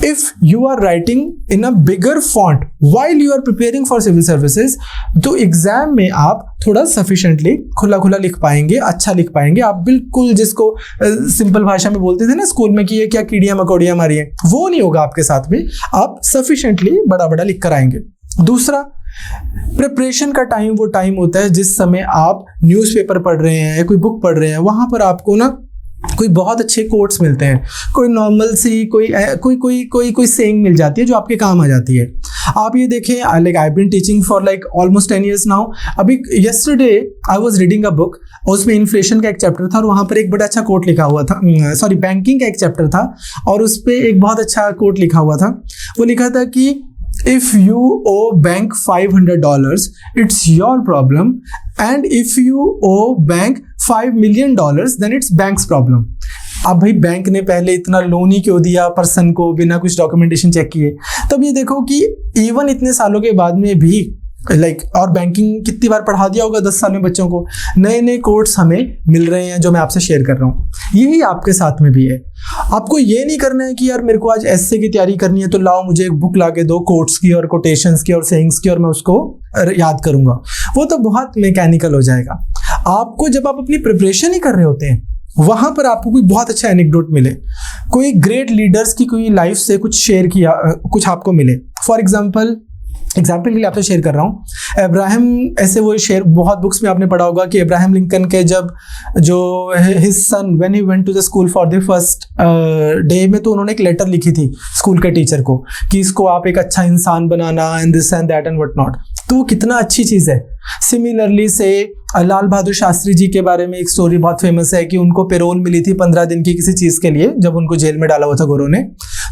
If you are writing in a bigger font while you are preparing for civil services, तो एग्जाम में आप थोड़ा सफिशिएंटली खुला खुला लिख पाएंगे, अच्छा लिख पाएंगे। आप बिल्कुल जिसको सिंपल भाषा में बोलते थे ना स्कूल में कि ये क्या कीड़ियां मकोड़ियां मारी हैं, वो नहीं होगा आपके साथ में। आप सफिशिएंटली बड़ा बड़ा लिख कर आएंगे। दूसरा, प्रिपरेशन का टाइम वो टाइम होता है जिस समय आप न्यूज़पेपर पढ़ रहे हैं या कोई बुक पढ़ रहे हैं। वहां पर आपको ना कोई बहुत अच्छे कोट्स मिलते हैं, कोई नॉर्मल सी कोई सेइंग मिल जाती है जो आपके काम आ जाती है। आप ये देखें, like I been teaching for like almost 10 years now. अभी yesterday I was reading a book, उसमें इन्फ्लेशन का एक चैप्टर था और वहाँ पर एक बड़ा अच्छा कोट लिखा हुआ था। सॉरी, बैंकिंग का एक चैप्टर था और उस पर एक बहुत अच्छा कोट लिखा हुआ था। वो लिखा था कि if you owe bank $500 it's your problem, and if you owe bank $5 million then it's bank's problem। अब भाई बैंक ने पहले इतना लोन ही क्यों दिया पर्सन को बिना कुछ डॉक्यूमेंटेशन चेक किए। तब ये देखो कि इवन इतने सालों के बाद में भी और बैंकिंग कितनी बार पढ़ा दिया होगा 10 साल में बच्चों को, नए नए कोर्स हमें मिल रहे हैं जो मैं आपसे शेयर कर रहा हूँ। यही आपके साथ में भी है। आपको ये नहीं करना है कि यार मेरे को आज एसए की तैयारी करनी है तो लाओ मुझे एक बुक ला के दो कोट्स की और कोटेशंस की और सेइंग्स की और मैं उसको याद करूंगा। वो तो बहुत मैकेनिकल हो जाएगा। आपको जब आप अपनी प्रिपरेशन ही कर रहे होते हैं वहां पर आपको कोई बहुत अच्छा एनेक्डोट मिले, कोई ग्रेट लीडर्स की कोई लाइफ से कुछ शेयर किया, कुछ आपको मिले। फॉर एग्जाम्पल के लिए आपसे शेयर कर रहा हूँ अब्राहम, ऐसे वो शेयर बहुत बुक्स में आपने पढ़ा होगा कि अब्राहम लिंकन के जब जो his son when he went to the school for the first day में, तो उन्होंने एक लेटर लिखी थी स्कूल के टीचर को कि इसको आप एक अच्छा इंसान बनाना and this and that and what not. तो वो कितना अच्छी चीज़ है। सिमिलरली से लाल बहादुर शास्त्री जी के बारे में एक स्टोरी बहुत फेमस है कि उनको पेरोल मिली थी 15 दिन की किसी चीज़ के लिए जब उनको जेल में डाला हुआ था गोरों ने।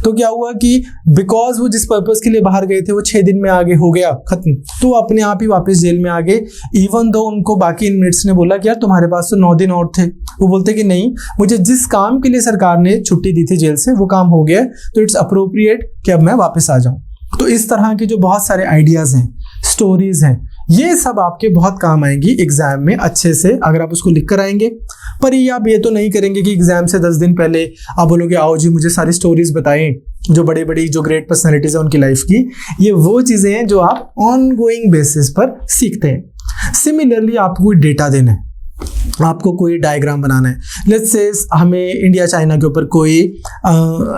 तो क्या हुआ कि बिकॉज वो जिस पर्पस के लिए बाहर गए थे वो 6 दिन में आगे हो गया खत्म, तो अपने आप ही वापस जेल में आ गए। इवन दो उनको बाकी इनमेट्स ने बोला कि यार तुम्हारे पास तो 9 दिन और थे, वो बोलते कि नहीं, मुझे जिस काम के लिए सरकार ने छुट्टी दी थी जेल से वो काम हो गया, तो इट्स अप्रोप्रिएट कि अब मैं वापस आ जाऊं। तो इस तरह के जो बहुत सारे आइडियाज हैं, स्टोरीज हैं, ये सब आपके बहुत काम आएंगी एग्जाम में अच्छे से अगर आप उसको लिख कर आएंगे। पर ये आप ये तो नहीं करेंगे कि एग्जाम से 10 दिन पहले आप बोलोगे आओ जी मुझे सारी स्टोरीज बताएं जो बड़ी बड़ी जो ग्रेट पर्सनैलिटीज है उनकी लाइफ की। ये वो चीज़ें हैं जो आप ऑन गोइंग बेसिस पर सीखते हैं। सिमिलरली आपको कोई डेटा देना है, आपको कोई डायग्राम बनाना है, लेट्स से हमें इंडिया चाइना के ऊपर कोई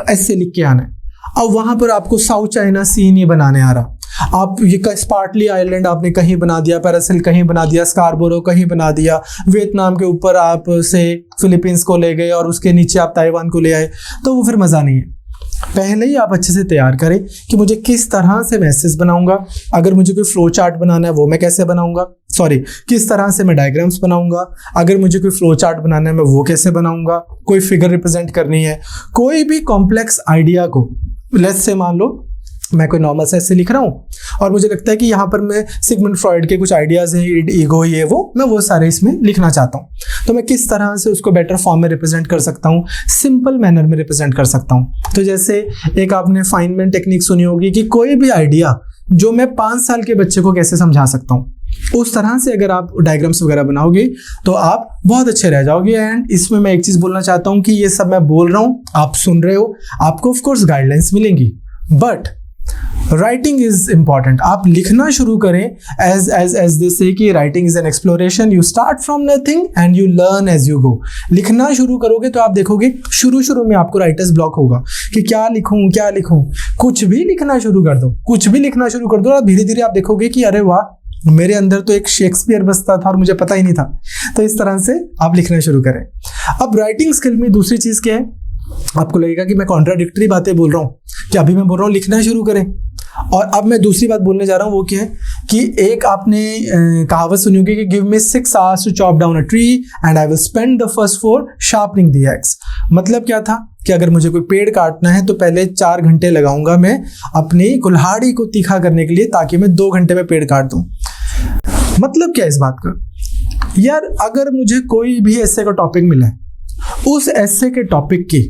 ऐसे लिख के आना है। अब वहाँ पर आपको साउथ चाइना सी नहीं बनाने आ रहा, आप ये स्पार्टली आइलैंड आपने कहीं बना दिया, पैरासिल कहीं बना दिया, स्कारबोरो कहीं बना दिया, वियतनाम के ऊपर आप से फिलीपींस को ले गए और उसके नीचे आप ताइवान को ले आए, तो वो फिर मज़ा नहीं है। पहले ही आप अच्छे से तैयार करें कि मुझे किस तरह से मैसेज बनाऊंगा, अगर मुझे कोई फ्लो चार्ट बनाना है वो मैं कैसे बनाऊंगा, किस तरह से मैं डायग्राम्स बनाऊंगा, अगर मुझे कोई फ्लो चार्ट बनाना है मैं वो कैसे बनाऊंगा, कोई फिगर रिप्रेजेंट करनी है, कोई भी कॉम्प्लेक्स आइडिया को, लेट्स से मान लो मैं कोई नॉर्मल से ऐसे लिख रहा हूँ और मुझे लगता है कि यहाँ पर मैं सिगमंड फ्रॉइड के कुछ आइडियाज़ हैं, ईगो ये वो, मैं वो सारे इसमें लिखना चाहता हूँ, तो मैं किस तरह से उसको बेटर फॉर्म में रिप्रेजेंट कर सकता हूँ, सिंपल मैनर में रिप्रेजेंट कर सकता हूँ। तो जैसे एक आपने फाइनमैन टेक्निक सुनी होगी कि कोई भी आइडिया जो मैं 5 साल के बच्चे को कैसे समझा सकता हूँ, उस तरह से अगर आप डायग्राम्स वगैरह बनाओगे तो आप बहुत अच्छे रह जाओगे। एंड इसमें मैं एक चीज़ बोलना चाहता हूँ कि ये सब मैं बोल रहा हूँ, आप सुन रहे हो, आपको ऑफ कोर्स गाइडलाइंस मिलेंगी, बट राइटिंग इज इंपॉर्टेंट। आप लिखना शुरू करें एज दे से कि writing is an exploration, you start from nothing and you learn as you go. लिखना शुरू करोगे तो आप देखोगे शुरू में आपको राइटर्स ब्लॉक होगा कि क्या लिखूं, कुछ भी लिखना शुरू कर दो और धीरे धीरे आप देखोगे कि अरे वाह मेरे अंदर तो एक शेक्सपियर बसता था और मुझे पता ही नहीं था। तो इस तरह से आप लिखना शुरू करें। अब राइटिंग स्किल में दूसरी चीज़ क्या है, आपको लगेगा कि मैं कॉन्ट्राडिक्टरी बातें बोल रहा हूँ कि अभी मैं बोल रहा हूँ लिखना शुरू करें और अब मैं दूसरी बात बोलने जा रहा हूँ। वो क्या है कि एक आपने कहावत सुनी होगी कि give me 6 hours to chop down a tree and I will spend the first 4 sharpening the axe. मतलब क्या था कि अगर मुझे कोई पेड़ काटना है तो पहले 4 घंटे लगाऊंगा मैं अपनी कुल्हाड़ी को तीखा करने के लिए, ताकि मैं 2 घंटे में पेड़ काट दूं। मतलब क्या इस बात का यार, अगर मुझे कोई भी ऐसे का टॉपिक मिला है, उस ऐसे के टॉपिक की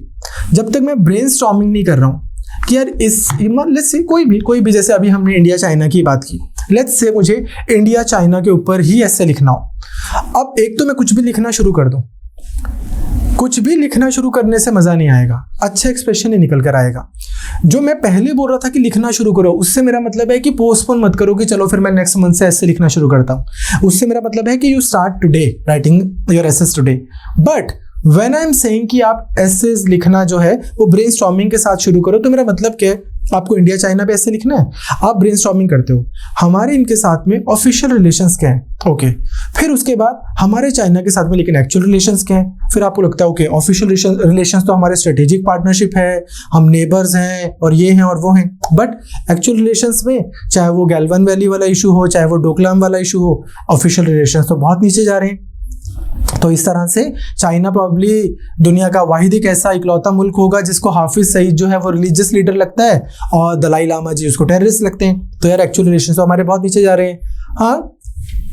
जब तक मैं ब्रेनस्टॉर्मिंग नहीं कर रहा हूँ कि यार लेट्स से कोई भी जैसे अभी हमने इंडिया चाइना की बात की, लेट्स से मुझे इंडिया चाइना के ऊपर ही ऐसे लिखना हो। अब एक तो मैं कुछ भी लिखना शुरू कर दूं, कुछ भी लिखना शुरू करने से मजा नहीं आएगा, अच्छा एक्सप्रेशन नहीं निकल कर आएगा। जो मैं पहले बोल रहा था कि लिखना शुरू करो, उससे मेरा मतलब है कि पोस्टपोन मत करो कि चलो फिर मैं नेक्स्ट मंथ से ऐसे लिखना शुरू करता हूँ। उससे मेरा मतलब है कि you start today writing your essays today. But when I am saying कि आप एसेस लिखना जो है वो ब्रेनस्टॉर्मिंग के साथ शुरू करो, तो मेरा मतलब क्या है, आपको इंडिया चाइना पे ऐसे लिखना है, आप ब्रेनस्टॉर्मिंग करते हो, हमारे इनके साथ में ऑफिशियल रिलेशंस क्या है, ओके। फिर उसके बाद हमारे चाइना के साथ में लेकिन एक्चुअल रिलेशंस क्या है, फिर आपको लगता है ओके ऑफिशियल रिलेशंस तो हमारे स्ट्रेटेजिक पार्टनरशिप है, हम नेबर्स हैं और ये हैं और वो हैं। बट एक्चुअल रिलेशंस में चाहे वो गैल्वन वैली वाला इशू हो, चाहे वो डोकलाम वाला इशू हो, ऑफिशियल रिलेशंस तो बहुत नीचे जा रहे हैं। तो इस तरह से चाइना प्रॉब्ली दुनिया का वाहिद एक ऐसा इकलौता मुल्क होगा जिसको हाफिज सईद जो है वो रिलीजियस लीडर लगता है और दलाई लामा जी उसको टेररिस्ट लगते हैं। तो यार एक्चुअल रिलेशंस तो हमारे बहुत नीचे जा रहे हैं। हाँ,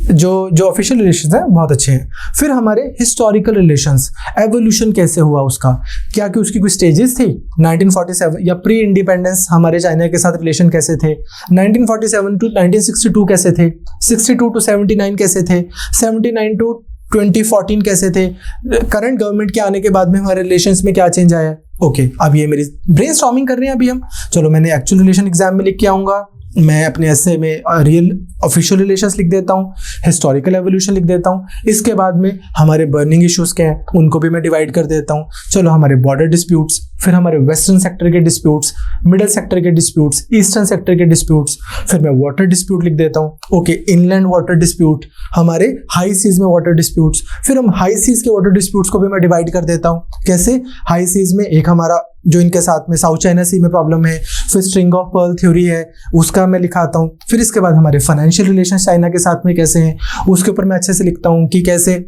जो ऑफिशियल रिलेशंस हैं बहुत अच्छे हैं। फिर हमारे हिस्टोरिकल रिलेशंस, एवोल्यूशन कैसे हुआ उसका, क्या कि उसकी कोई स्टेजेस थी, 1947 या प्री इंडिपेंडेंस हमारे चाइना के साथ रिलेशन कैसे थे, 1947 टू 1962 कैसे थे, 62 टू 79 कैसे थे, 79 टू 2014 कैसे थे, करंट गवर्नमेंट के आने के बाद में हमारे रिलेशंस में क्या चेंज आया है। ओके, अब ये मेरी ब्रेनस्टॉर्मिंग कर रहे हैं अभी हम। चलो मैंने एक्चुअल रिलेशन एग्जाम में लिख के आऊँगा, मैं अपने ऐसे में रियल ऑफिशियल रिलेशंस लिख देता हूँ, हिस्टोरिकल एवोल्यूशन लिख देता हूँ। इसके बाद में हमारे बर्निंग इश्यूज क्या हैं उनको भी मैं डिवाइड कर देता हूँ। चलो हमारे बॉर्डर डिस्प्यूट्स, फिर हमारे वेस्टर्न सेक्टर के डिस्प्यूट्स, मिडल सेक्टर के डिस्प्यूट्स, ईस्टर्न सेक्टर के डिस्प्यूट्स, फिर मैं वाटर डिस्प्यूट लिख देता हूँ। ओके, इनलैंड वाटर डिस्प्यूट, हमारे हाई सीज में वाटर डिस्प्यूट्स, फिर हम हाई सीज के वाटर डिस्प्यूट्स को भी मैं डिवाइड कर देता हूँ। कैसे? हाई सीज में एक हमारा जो इनके साथ में साउथ चाइना सी में प्रॉब्लम है, फिर स्ट्रिंग ऑफ पर्ल थ्योरी है, उसका मैं लिखाता हूँ। फिर इसके बाद हमारे फाइनेंशियल रिलेशन चाइना के साथ में कैसे हैं, उसके ऊपर मैं अच्छे से लिखता हूँ कि कैसे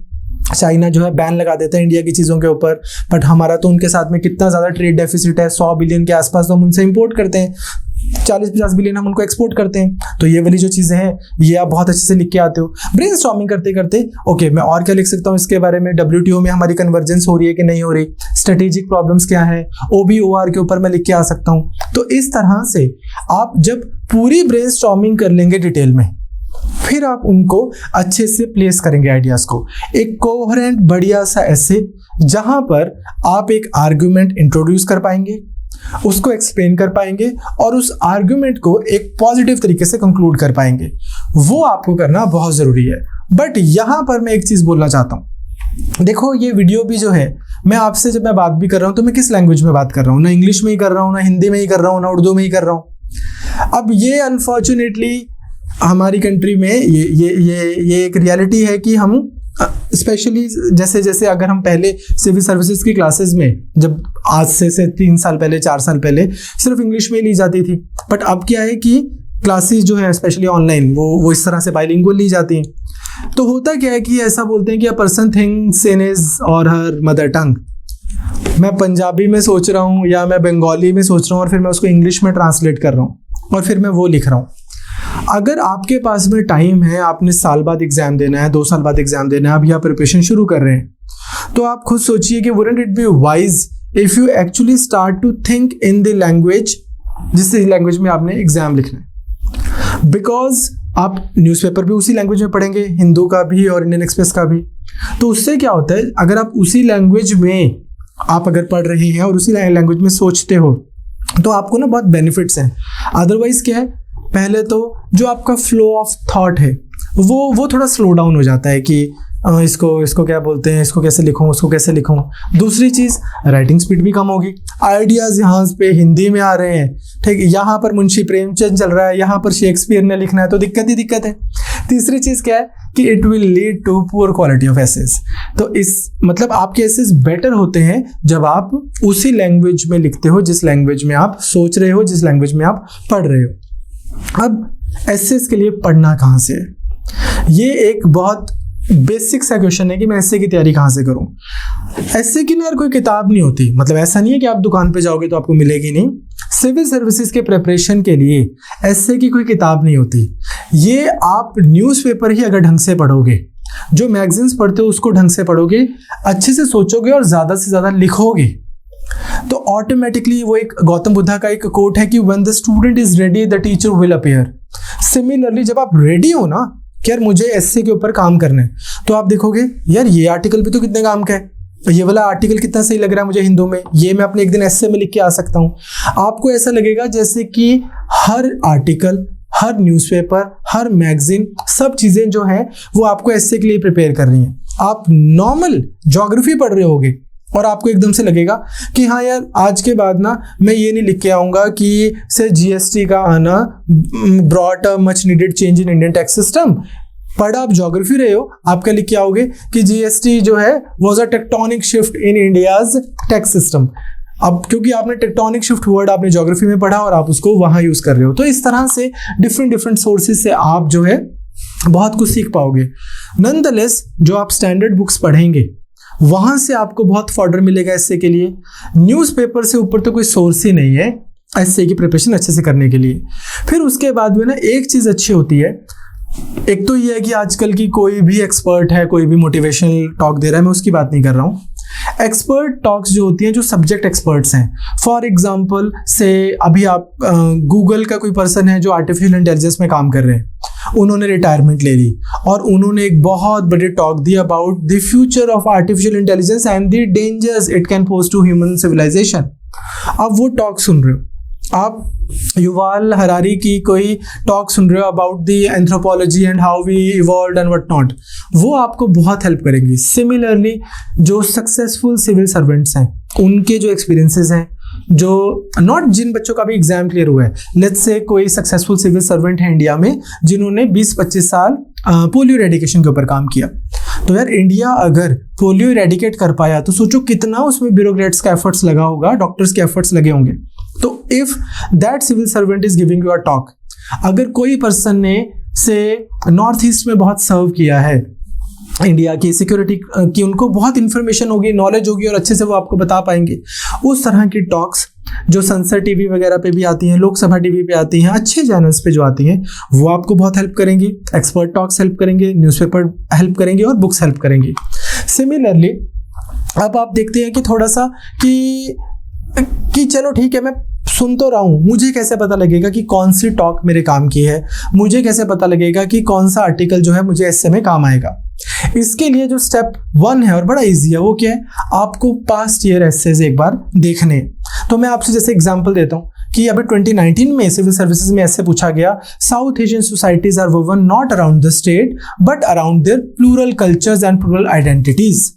चाइना जो है बैन लगा देता है इंडिया की चीज़ों के ऊपर, बट हमारा तो उनके साथ में कितना ज़्यादा ट्रेड डेफिसिट है, 100 बिलियन के आसपास तो हम उनसे इंपोर्ट करते हैं, 40-50 बिलियन हम उनको एक्सपोर्ट करते हैं। तो ये वाली जो चीज़ें हैं ये आप बहुत अच्छे से लिख के आते हो ब्रेनस्टॉर्मिंग करते करते। ओके, मैं और क्या लिख सकता हूँ इसके बारे में, WTO में हमारी कन्वर्जेंस हो रही है कि नहीं हो रही, स्ट्रेटेजिक प्रॉब्लम्स क्या है, OBOR के ऊपर मैं लिख के आ सकता हूँ। तो इस तरह से आप जब पूरी ब्रेनस्टॉर्मिंग कर लेंगे डिटेल में, फिर आप उनको अच्छे से प्लेस करेंगे आइडियाज को, एक कोहेरेंट बढ़िया सा ऐसे जहां पर आप एक आर्गुमेंट इंट्रोड्यूस कर पाएंगे, उसको एक्सप्लेन कर पाएंगे और उस आर्गुमेंट को एक पॉजिटिव तरीके से कंक्लूड कर पाएंगे। वो आपको करना बहुत जरूरी है। बट यहां पर मैं एक चीज बोलना चाहता हूं, देखो ये वीडियो भी जो है, मैं आपसे जब मैं बात भी कर रहा हूं तो मैं किस लैंग्वेज में बात कर रहा हूं, ना इंग्लिश में ही कर रहा हूं, ना हिंदी में ही कर रहा हूं, ना उर्दू में ही कर रहा हूं। अब ये अनफॉर्चुनेटली हमारी कंट्री में ये एक रियलिटी है कि हम स्पेशली जैसे जैसे अगर हम पहले सिविल सर्विसेज की क्लासेस में, जब आज से 3 साल पहले 4 साल पहले सिर्फ इंग्लिश में ली जाती थी, बट अब क्या है कि क्लासेस जो है स्पेशली ऑनलाइन वो इस तरह से बाइलिंगुअल ली जाती हैं। तो होता क्या है कि ऐसा बोलते हैं कि a person thinks in his और हर मदर टंग। मैं पंजाबी में सोच रहा हूँ या मैं बंगाली में सोच रहा हूँ और फिर मैं उसको इंग्लिश में ट्रांसलेट कर रहा हूँ और फिर मैं वो लिख रहा हूँ। अगर आपके पास में टाइम है, आपने साल बाद एग्जाम देना है, 2 साल बाद एग्जाम देना है, अभी आप प्रिपरेशन शुरू कर रहे हैं, तो आप खुद सोचिए कि wouldn't it be wise if you actually start to think in the language जिस लैंग्वेज में आपने एग्जाम लिखना है। बिकॉज आप न्यूज़पेपर भी उसी लैंग्वेज में पढ़ेंगे, हिंदू का भी और इंडियन एक्सप्रेस का भी। तो उससे क्या होता है, अगर आप उसी लैंग्वेज में आप अगर पढ़ रहे हैं और उसी लैंग्वेज में सोचते हो तो आपको ना बहुत बेनिफिट्स हैं। अदरवाइज क्या है, पहले तो जो आपका फ्लो ऑफ थॉट है वो थोड़ा स्लो डाउन हो जाता है कि इसको क्या बोलते हैं, इसको कैसे लिखूं, उसको कैसे लिखूं। दूसरी चीज़, राइटिंग स्पीड भी कम होगी, आइडियाज़ यहाँ पे हिंदी में आ रहे हैं, ठीक, यहाँ पर मुंशी प्रेमचंद चल रहा है, यहाँ पर शेक्सपियर ने लिखना है, तो दिक्कत ही दिक्कत है। तीसरी चीज़ क्या है कि it will lead to poor quality of essays. तो इस मतलब आपके एसेस बेटर होते हैं जब आप उसी लैंग्वेज में लिखते हो जिस लैंग्वेज में आप सोच रहे हो, जिस लैंग्वेज में आप पढ़ रहे हो। अब एसेस के लिए पढ़ना कहाँ से है, ये एक बहुत बेसिक सा क्वेश्चन है कि मैं एसए की तैयारी कहाँ से करूं। एसए के लिए यार कोई किताब नहीं होती, मतलब ऐसा नहीं है कि आप दुकान पे जाओगे तो आपको मिलेगी नहीं। सिविल सर्विसेज के प्रिपरेशन के लिए एसए की कोई किताब नहीं होती। ये आप न्यूज़पेपर ही अगर ढंग से पढ़ोगे, जो मैगजीन्स पढ़ते हो उसको ढंग से पढ़ोगे, अच्छे से सोचोगे और ज़्यादा से ज़्यादा लिखोगे, तो ऑटोमेटिकली वो एक गौतम बुद्धा का एक कोट है कि when the student is ready the teacher will appear. Similarly जब आप रेडी हो ना कि यार मुझे एसए के ऊपर काम करना है, तो आप देखोगे यार ये आर्टिकल भी तो कितने काम का है, ये वाला आर्टिकल कितना सही लग रहा है मुझे हिंदू में, ये मैं अपने एक दिन एसए में लिख के आ सकता हूँ। आपको ऐसा लगेगा जैसे कि हर आर्टिकल, हर न्यूज़पेपर, हर मैगजीन, सब चीज़ें जो हैं वो आपको एसए के लिए प्रिपेयर कर रही हैं। आप नॉर्मल ज्योग्राफी पढ़ रहे होगे और आपको एकदम से लगेगा कि हाँ यार आज के बाद ना मैं ये नहीं लिख के आऊँगा कि से जीएसटी का आना brought a much needed change in Indian tax system. पढ़ा आप ज्योग्राफी रहे हो, आप क्या लिख के आओगे कि जीएसटी जो है was a tectonic shift in India's tax system. अब क्योंकि आपने टेक्टोनिक शिफ्ट वर्ड आपने ज्योग्राफी में पढ़ा और आप उसको वहाँ यूज़ कर रहे हो, तो इस तरह से डिफरेंट सोर्सेज से आप जो है बहुत कुछ सीख पाओगे। नॉनदलेस जो आप स्टैंडर्ड बुक्स पढ़ेंगे वहाँ से आपको बहुत फॉर्डर मिलेगा एसए के लिए। न्यूज़पेपर से ऊपर तो कोई सोर्स ही नहीं है एसए की प्रिपरेशन अच्छे से करने के लिए। फिर उसके बाद में ना एक चीज़ अच्छी होती है, एक तो ये है कि आजकल की कोई भी एक्सपर्ट है, कोई भी मोटिवेशनल टॉक दे रहा है, मैं उसकी बात नहीं कर रहा हूँ। एक्सपर्ट टॉक्स जो होती हैं, जो सब्जेक्ट एक्सपर्ट्स हैं, फॉर एग्जांपल से अभी आप गूगल का कोई पर्सन है जो आर्टिफिशियल इंटेलिजेंस में काम कर रहे हैं, उन्होंने रिटायरमेंट ले ली और उन्होंने एक बहुत बड़ी टॉक दी about the future of artificial intelligence and the dangers it can pose to human civilisation. आप वो टॉक सुन रहे हो, आप युवाल हरारी की कोई टॉक सुन रहे हो about the anthropology and how we evolved and what not, वो आपको बहुत हेल्प करेंगी। सिमिलरली जो सक्सेसफुल सिविल सर्वेंट्स हैं उनके जो एक्सपीरियंसेस हैं, जो नॉट जिन बच्चों का भी एग्जाम क्लियर हुआ है, लेट्स से कोई सक्सेसफुल सिविल सर्वेंट है इंडिया में जिन्होंने 20-25 साल पोलियो रेडिकेशन के ऊपर काम किया, तो यार इंडिया अगर पोलियो रेडिकेट कर पाया तो सोचो कितना उसमें ब्यूरोक्रेट्स का एफर्ट्स लगा होगा, डॉक्टर्स के एफर्ट्स लगे होंगे। तो if that civil servant is giving you a talk, अगर कोई पर्सन ने से नॉर्थ ईस्ट में बहुत सर्व किया है इंडिया की सिक्योरिटी की, उनको बहुत इंफॉर्मेशन होगी, नॉलेज होगी और अच्छे से वो आपको बता पाएंगे, उस तरह की टॉक्स जो सनसद टीवी वगैरह पे भी आती हैं, लोकसभा टीवी पे आती हैं, अच्छे चैनल्स पे जो आती हैं, वो आपको बहुत हेल्प करेंगी। एक्सपर्ट टॉक्स हेल्प करेंगे, न्यूज़पेपर हेल्प करेंगे और बुक्स हेल्प करेंगी। सिमिलरली अब आप देखते हैं कि थोड़ा सा कि चलो ठीक है मैं सुन तो रहा हूँ, मुझे कैसे पता लगेगा कि कौन सी टॉक मेरे काम की है, मुझे कैसे पता लगेगा कि कौन सा आर्टिकल जो है मुझे एसए में काम आएगा। इसके लिए जो स्टेप 1 है और बड़ा इजी है, वो क्या है, आपको पास्ट ईयर एसेज एक बार देखने। तो मैं आपसे जैसे एग्जांपल देता हूँ कि अभी 2019 में सिविल सर्विसेज में ऐसे पूछा गया, South Asian societies are woven not around the state but around their plural cultures and plural identities.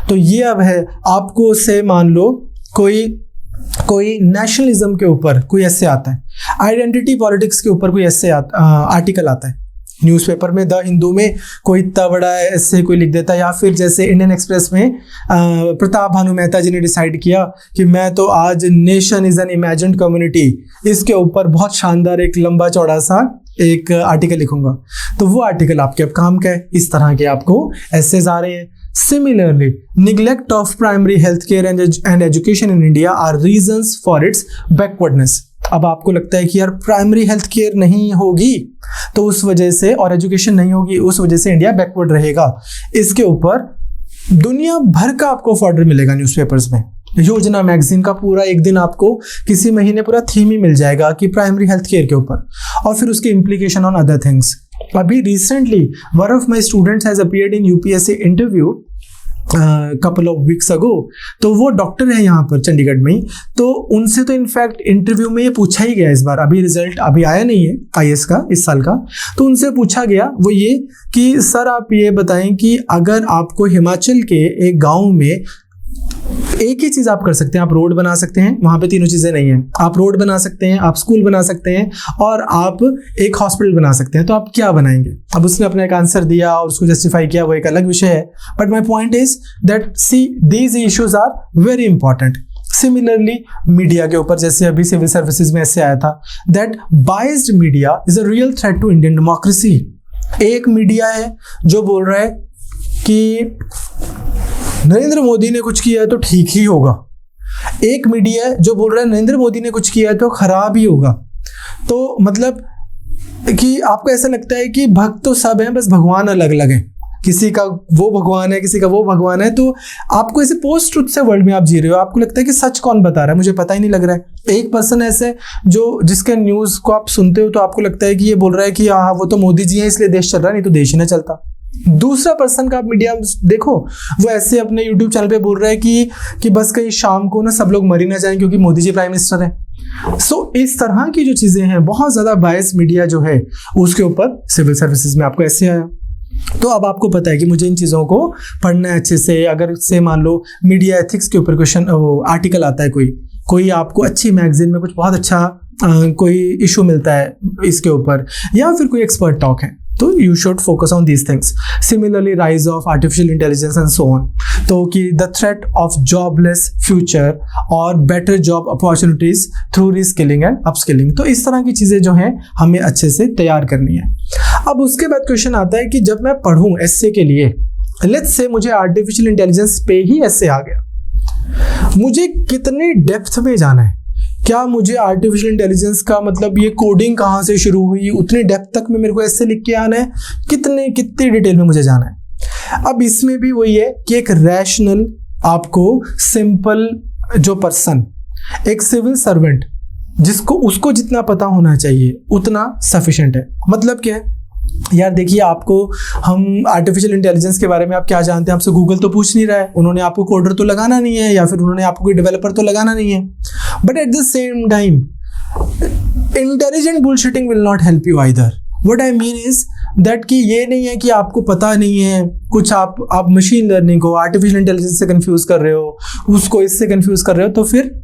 तो ये अब है, आपको से मान लो कोई नेशनलिज्म के ऊपर कोई ऐसे आता है, आइडेंटिटी पॉलिटिक्स के ऊपर कोई ऐसे आर्टिकल आता है न्यूज़पेपर में, द हिंदू में कोई इतना बड़ा ऐसे कोई लिख देता है, या फिर जैसे इंडियन एक्सप्रेस में प्रताप भानु मेहता जी ने डिसाइड किया कि मैं तो आज nation is an imagined community, इसके ऊपर बहुत शानदार एक लंबा चौड़ा सा एक आर्टिकल लिखूंगा, तो वो आर्टिकल आपके अब काम का है। इस तरह के आपको एसेज आ रहे हैं। Similarly, neglect of primary healthcare and education in India are reasons for its backwardness. अब आपको लगता है कि यार प्राइमरी हेल्थ केयर नहीं होगी तो उस वजह से, और एजुकेशन नहीं होगी उस वजह से इंडिया बैकवर्ड रहेगा। इसके ऊपर दुनिया भर का आपको फॉर्डर मिलेगा न्यूज़पेपर्स में। योजना मैगजीन का पूरा एक दिन आपको किसी महीने पूरा थीम ही मिल जाएगा कि प्राइमरी हेल्थ केयर के ऊपर, और फिर उसके इम्प्लीकेशन ऑन अदर थिंग्स। अभी recently one of my students has appeared in UPSC interview couple of weeks ago. तो वो डॉक्टर है यहाँ पर चंडीगढ़ में ही, तो उनसे तो इनफैक्ट इंटरव्यू में ये पूछा ही गया इस बार, अभी रिजल्ट अभी आया नहीं है आईएएस का इस साल का, तो उनसे पूछा गया वो ये कि सर आप ये बताएं कि अगर आपको हिमाचल के एक गांव में एक ही चीज़ आप कर सकते हैं, आप रोड बना सकते हैं, वहाँ पे तीनों चीज़ें नहीं हैं, आप रोड बना सकते हैं, आप स्कूल बना सकते हैं और आप एक हॉस्पिटल बना सकते हैं, तो आप क्या बनाएंगे? अब उसने अपना एक आंसर दिया और उसको जस्टिफाई किया, वो एक अलग विषय है, but my point is that see these issues are very important. Similarly media के ऊपर, जैसे अभी सिविल सर्विसेज में ऐसे आया था that biased media is a real threat to Indian democracy. एक मीडिया है जो बोल रहा है कि नरेंद्र मोदी ने कुछ किया है तो ठीक ही होगा, एक मीडिया है जो बोल रहा है नरेंद्र मोदी ने कुछ किया है तो खराब ही होगा। तो मतलब कि आपको ऐसा लगता है कि भक्त तो सब हैं, बस भगवान अलग अलग हैं, किसी का वो भगवान है, किसी का वो भगवान है। तो आपको ऐसे पोस्ट ट्रुथ से वर्ल्ड में आप जी रहे हो, आपको लगता है कि सच कौन बता रहा है, मुझे पता ही नहीं लग रहा है। एक पर्सन ऐसे जो जिसके न्यूज़ को आप सुनते हो तो आपको लगता है कि ये बोल रहा है कि हाँ वो तो मोदी जी हैं इसलिए देश चल रहा है, नहीं तो देश ही ना चलता। दूसरा पर्सन का आप मीडिया देखो, वो ऐसे अपने यूट्यूब चैनल पे बोल रहा है कि बस कहीं शाम को ना सब लोग मर ही ना जाएं क्योंकि मोदी जी प्राइम मिनिस्टर है। सो इस तरह की जो चीज़ें हैं, बहुत ज़्यादा बायस मीडिया जो है उसके ऊपर सिविल सर्विसेज में आपको ऐसे आया। तो अब आपको पता है कि मुझे इन चीज़ों को पढ़ना है अच्छे से। अगर से मान लो मीडिया एथिक्स के ऊपर क्वेश्चन आर्टिकल आता है, कोई आपको अच्छी मैगजीन में कुछ बहुत अच्छा कोई इशू मिलता है इसके ऊपर, या फिर कोई एक्सपर्ट टॉक है, तो you should focus on these things. Similarly rise of artificial intelligence and so on, तो कि the threat of jobless future और better job opportunities through reskilling and upskilling. तो इस तरह की चीज़ें जो हैं हमें अच्छे से तैयार करनी है। अब उसके बाद क्वेश्चन आता है कि जब मैं पढ़ूँ एस्से के लिए, लेट्स से मुझे आर्टिफिशियल इंटेलिजेंस पे ही एस्से आ गया, मुझे कितने डेप्थ में जाना है, क्या मुझे आर्टिफिशियल इंटेलिजेंस का मतलब ये कोडिंग कहाँ से शुरू हुई उतने डेप्थ तक में मेरे को ऐसे लिख के आना है, कितनी डिटेल में मुझे जाना है। अब इसमें भी वही है कि एक रैशनल, आपको सिंपल जो पर्सन, एक सिविल सर्वेंट जिसको उसको जितना पता होना चाहिए उतना सफिशिएंट है। मतलब क्या है यार, देखिए आपको हम आर्टिफिशियल इंटेलिजेंस के बारे में आप क्या जानते हैं, आपसे गूगल तो पूछ नहीं रहा है, उन्होंने आपको कोडर तो लगाना नहीं है, या फिर उन्होंने आपको कोई डेवलपर तो लगाना नहीं है। But at the same time intelligent bullshitting will not help you either. What I mean is that कि ये नहीं है कि आपको पता नहीं है कुछ, आप मशीन लर्निंग को आर्टिफिशियल इंटेलिजेंस से कंफ्यूज कर रहे हो, उसको इससे कंफ्यूज कर रहे हो, तो फिर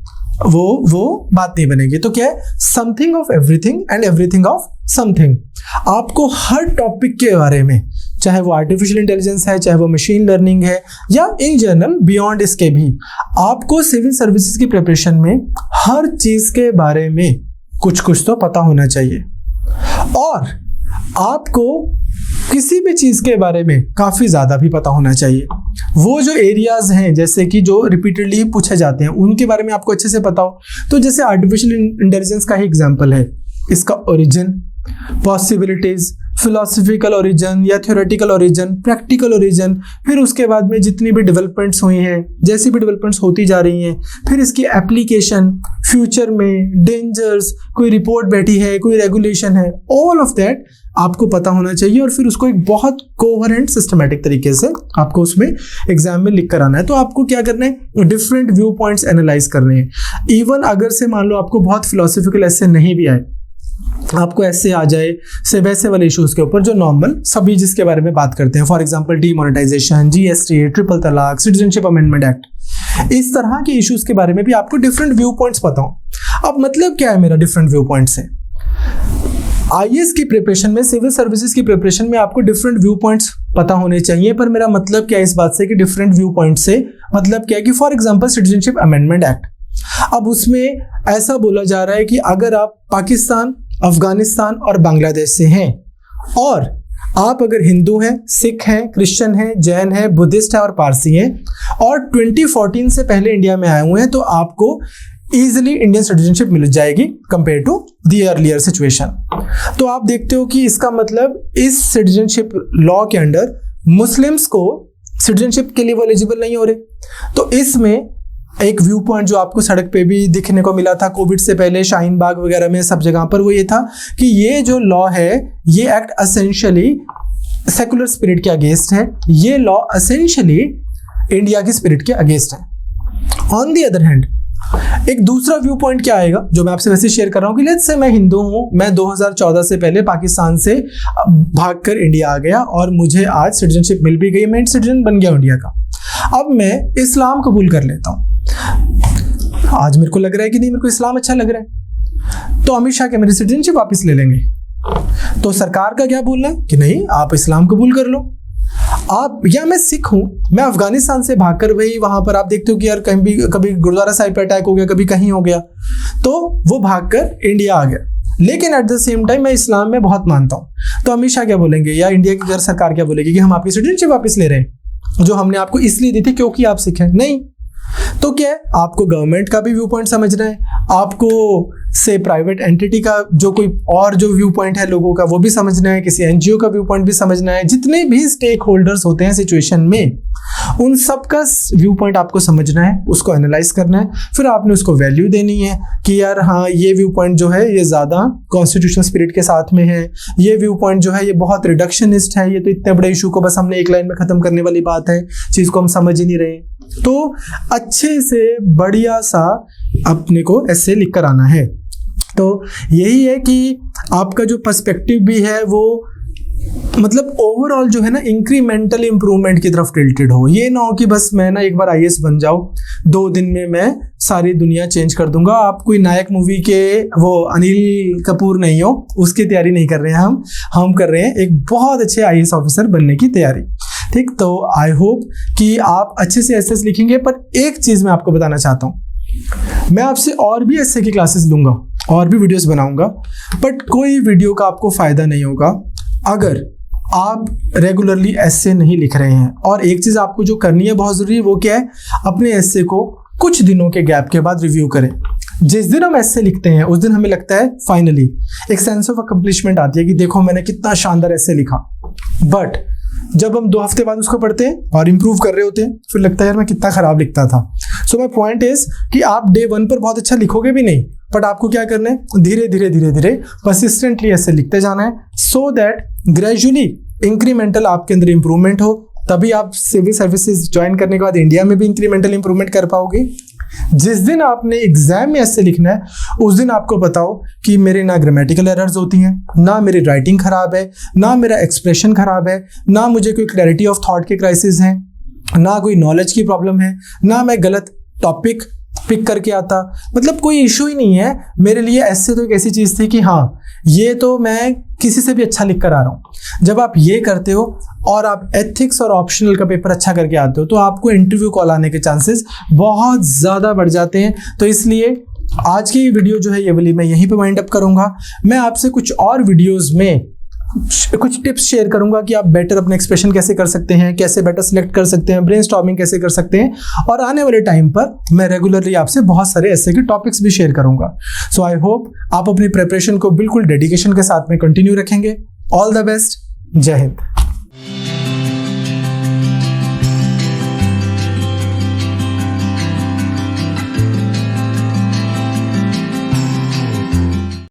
वो बात नहीं बनेगी। तो क्या है, something of everything and everything of something. आपको हर टॉपिक के बारे में, चाहे वो आर्टिफिशियल इंटेलिजेंस है, चाहे वो मशीन लर्निंग है, या इन जनरल बियॉन्ड इसके भी, आपको सिविल सर्विसेज की प्रिपरेशन में हर चीज के बारे में कुछ तो पता होना चाहिए। और आपको किसी भी चीज के बारे में काफी ज्यादा भी पता होना चाहिए। वो जो एरियाज हैं जैसे कि जो रिपीटेडली पूछे जाते हैं उनके बारे में आपको अच्छे से पता हो। तो जैसे आर्टिफिशियल इंटेलिजेंस का ही एग्जांपल है, इसका ओरिजिन, पॉसिबिलिटीज, फिलोसफिकल ओरिजिन या थ्योरेटिकल ओरिजिन, प्रैक्टिकल ओरिजिन, फिर उसके बाद में जितनी भी डेवलपमेंट्स हुई हैं, जैसी भी डेवलपमेंट्स होती जा रही हैं, फिर इसकी एप्लीकेशन, फ्यूचर में डेंजर्स, कोई रिपोर्ट बैठी है, कोई रेगुलेशन है, ऑल ऑफ दैट आपको पता होना चाहिए। और फिर उसको एक बहुत कोहेरेंट सिस्टमैटिक तरीके से आपको उसमें एग्जाम में लिख कर आना है। तो आपको क्या करना है, डिफरेंट व्यू पॉइंट्स एनालाइज करने हैं। इवन अगर से मान लो आपको बहुत फिलोसफिकल ऐसे नहीं भी आए, आपको ऐसे आ जाए से वैसे वाले इश्यूज के ऊपर जो नॉर्मल सभी जिसके बारे में बात करते हैं, for example demonetisation, GST, triple talaq, citizenship amendment act, इस तरह के इश्यूज के बारे में भी आपको डिफरेंट व्यू पॉइंट्स पता हो। अब मतलब क्या है मेरा डिफरेंट व्यू पॉइंट से, आईएएस की प्रिपरेशन में, सिविल सर्विसेज की प्रिपरेशन में आपको डिफरेंट व्यू पॉइंट्स पता होने चाहिए। पर मेरा मतलब क्या है इस बात से कि डिफरेंट व्यू पॉइंट से मतलब क्या है कि for example citizenship amendment act, अब उसमें ऐसा बोला जा रहा है कि अगर आप पाकिस्तान, अफगानिस्तान और बांग्लादेश से हैं और आप अगर हिंदू हैं, सिख हैं, क्रिश्चियन हैं, जैन हैं, बुद्धिस्ट हैं और पारसी हैं और 2014 से पहले इंडिया में आए हुए हैं, तो आपको इजिली इंडियन सिटीजनशिप मिल जाएगी compare to the earlier situation. तो आप देखते हो कि इसका मतलब इस सिटीजनशिप लॉ के अंडर मुस्लिम्स को सिटीजनशिप के लिए वो एलिजिबल नहीं हो रहे। तो इसमें एक व्यू पॉइंट जो आपको सड़क पे भी दिखने को मिला था कोविड से पहले, शाहीन बाग वगैरह में, सब जगह पर, वो ये था कि ये जो लॉ है, ये एक्ट असेंशियली सेकुलर स्पिरिट के अगेंस्ट है, ये लॉ असेंशियली इंडिया की स्पिरिट के अगेंस्ट है। ऑन दी अदर हैंड एक दूसरा व्यू पॉइंट क्या आएगा जो मैं आपसे वैसे शेयर कर रहा हूँ कि लेट्स से मैं हिंदू हूँ, मैं 2014 से पहले पाकिस्तान से भागकर इंडिया आ गया और मुझे आज सिटीजनशिप मिल भी गई, मैं सिटीजन बन गया इंडिया का। अब मैं इस्लाम कबूल कर लेता हूँ, आज मेरे को लग रहा है कि नहीं, मेरे को इस्लाम अच्छा लग रहा है, तो अमित शाह के मेरी सिटीजनशिप वापस ले लेंगे। तो सरकार का क्या बोलना है कि नहीं, आप इस्लाम कबूल कर लो। आप, या मैं सिख हूं, मैं अफगानिस्तान से भागकर वही वहां पर आप देखते हो कि यार कहीं भी कभी गुरुद्वारा साहिब पर अटैक हो गया, कभी कहीं हो गया, तो वो भागकर इंडिया आ गया, लेकिन एट द सेम टाइम मैं इस्लाम में बहुत मानता हूं। तो अमित शाह क्या बोलेंगे या इंडिया की सरकार क्या बोलेगी कि हम आपकी सिटीजनशिप वापस ले रहे हैं। जो हमने आपको इसलिए दी थी क्योंकि आप सीखें, नहीं। तो क्या है, आपको गवर्नमेंट का भी व्यू पॉइंट समझना है, आपको से प्राइवेट एंटिटी का जो कोई और जो व्यू पॉइंट है लोगों का वो भी समझना है, किसी एनजीओ का व्यू पॉइंट भी समझना है। जितने भी स्टेक होल्डर्स होते हैं सिचुएशन में, उन सब का व्यू पॉइंट आपको समझना है, उसको एनालाइज करना है, फिर आपने उसको वैल्यू देनी है कि यार हाँ ये व्यू पॉइंट जो है ये ज़्यादा कॉन्स्टिट्यूशनल स्पिरिट के साथ में है, ये व्यू पॉइंट जो है ये बहुत रिडक्शनिस्ट है, ये तो इतने बड़े इशू को बस हमने एक लाइन में ख़त्म करने वाली बात है, चीज़ को हम समझ ही नहीं रहे। तो अच्छे से बढ़िया सा अपने को ऐसे लिख कर आना है। तो यही है कि आपका जो पर्सपेक्टिव भी है वो मतलब ओवरऑल जो है ना इंक्रीमेंटल इंप्रूवमेंट की तरफ टिल्टेड हो। ये ना हो कि बस मैं ना एक बार आईएएस बन जाऊं, 2 दिन में मैं सारी दुनिया चेंज कर दूंगा। आप कोई नायक मूवी के वो अनिल कपूर नहीं हो, उसकी तैयारी नहीं कर रहे हैं हम कर रहे हैं एक बहुत अच्छे आईएएस ऑफिसर बनने की तैयारी। ठीक, तो आई होप कि आप अच्छे से एसेस लिखेंगे। पर एक चीज़ मैं आपको बताना चाहता हूँ, मैं आपसे और भी एसे की क्लासेस लूँगा और भी वीडियोस बनाऊंगा, बट कोई वीडियो का आपको फ़ायदा नहीं होगा अगर आप रेगुलरली एसे नहीं लिख रहे हैं। और एक चीज़ आपको जो करनी है बहुत ज़रूरी है, वो क्या है, अपने एसे को कुछ दिनों के गैप के बाद रिव्यू करें। जिस दिन हम एसे लिखते हैं उस दिन हमें लगता है फाइनली एक सेंस ऑफ अकम्प्लिशमेंट आती है कि देखो मैंने कितना शानदार एसे लिखा। बट जब हम 2 हफ्ते बाद उसको पढ़ते हैं और इम्प्रूव कर रहे होते हैं, फिर लगता है यार मैं कितना खराब लिखता था। सो माई पॉइंट इज कि आप डे 1 पर बहुत अच्छा लिखोगे भी नहीं, बट आपको क्या करना है, धीरे धीरे धीरे धीरे परसिस्टेंटली ऐसे लिखते जाना है, सो दैट ग्रेजुअली इंक्रीमेंटल आपके अंदर इंप्रूवमेंट हो। तभी आप सिविल सर्विसेज ज्वाइन करने के बाद इंडिया में भी इंक्रीमेंटल इंप्रूवमेंट कर पाओगे। जिस दिन आपने एग्जाम में ऐसे लिखना है उस दिन आपको बताओ कि मेरे ना ग्रामेटिकल एरर्स होती हैं, ना मेरी राइटिंग खराब है, ना मेरा एक्सप्रेशन खराब है, ना मुझे कोई क्लैरिटी ऑफ थॉट के क्राइसिस हैं, ना कोई नॉलेज की प्रॉब्लम है, ना मैं गलत टॉपिक पिक करके आता। मतलब कोई इशू ही नहीं है मेरे लिए। ऐसे तो एक ऐसी चीज़ थी कि हाँ ये तो मैं किसी से भी अच्छा लिख कर आ रहा हूँ। जब आप ये करते हो और आप एथिक्स और ऑप्शनल का पेपर अच्छा करके आते हो तो आपको इंटरव्यू कॉल आने के चांसेस बहुत ज़्यादा बढ़ जाते हैं। तो इसलिए आज की वीडियो जो है ये वाली मैं यहीं पे वाइंड अप करूँगा। मैं आपसे कुछ और वीडियोज़ में कुछ टिप्स शेयर करूंगा कि आप बेटर अपने एक्सप्रेशन कैसे कर सकते हैं, कैसे बेटर सिलेक्ट कर सकते हैं, ब्रेनस्टॉर्मिंग कैसे कर सकते हैं। और आने वाले टाइम पर मैं रेगुलरली आपसे बहुत सारे ऐसे के टॉपिक्स भी शेयर करूंगा। सो आई होप आप अपनी प्रिपरेशन को बिल्कुल डेडिकेशन के साथ में कंटिन्यू रखेंगे। All the best. जय हिंद।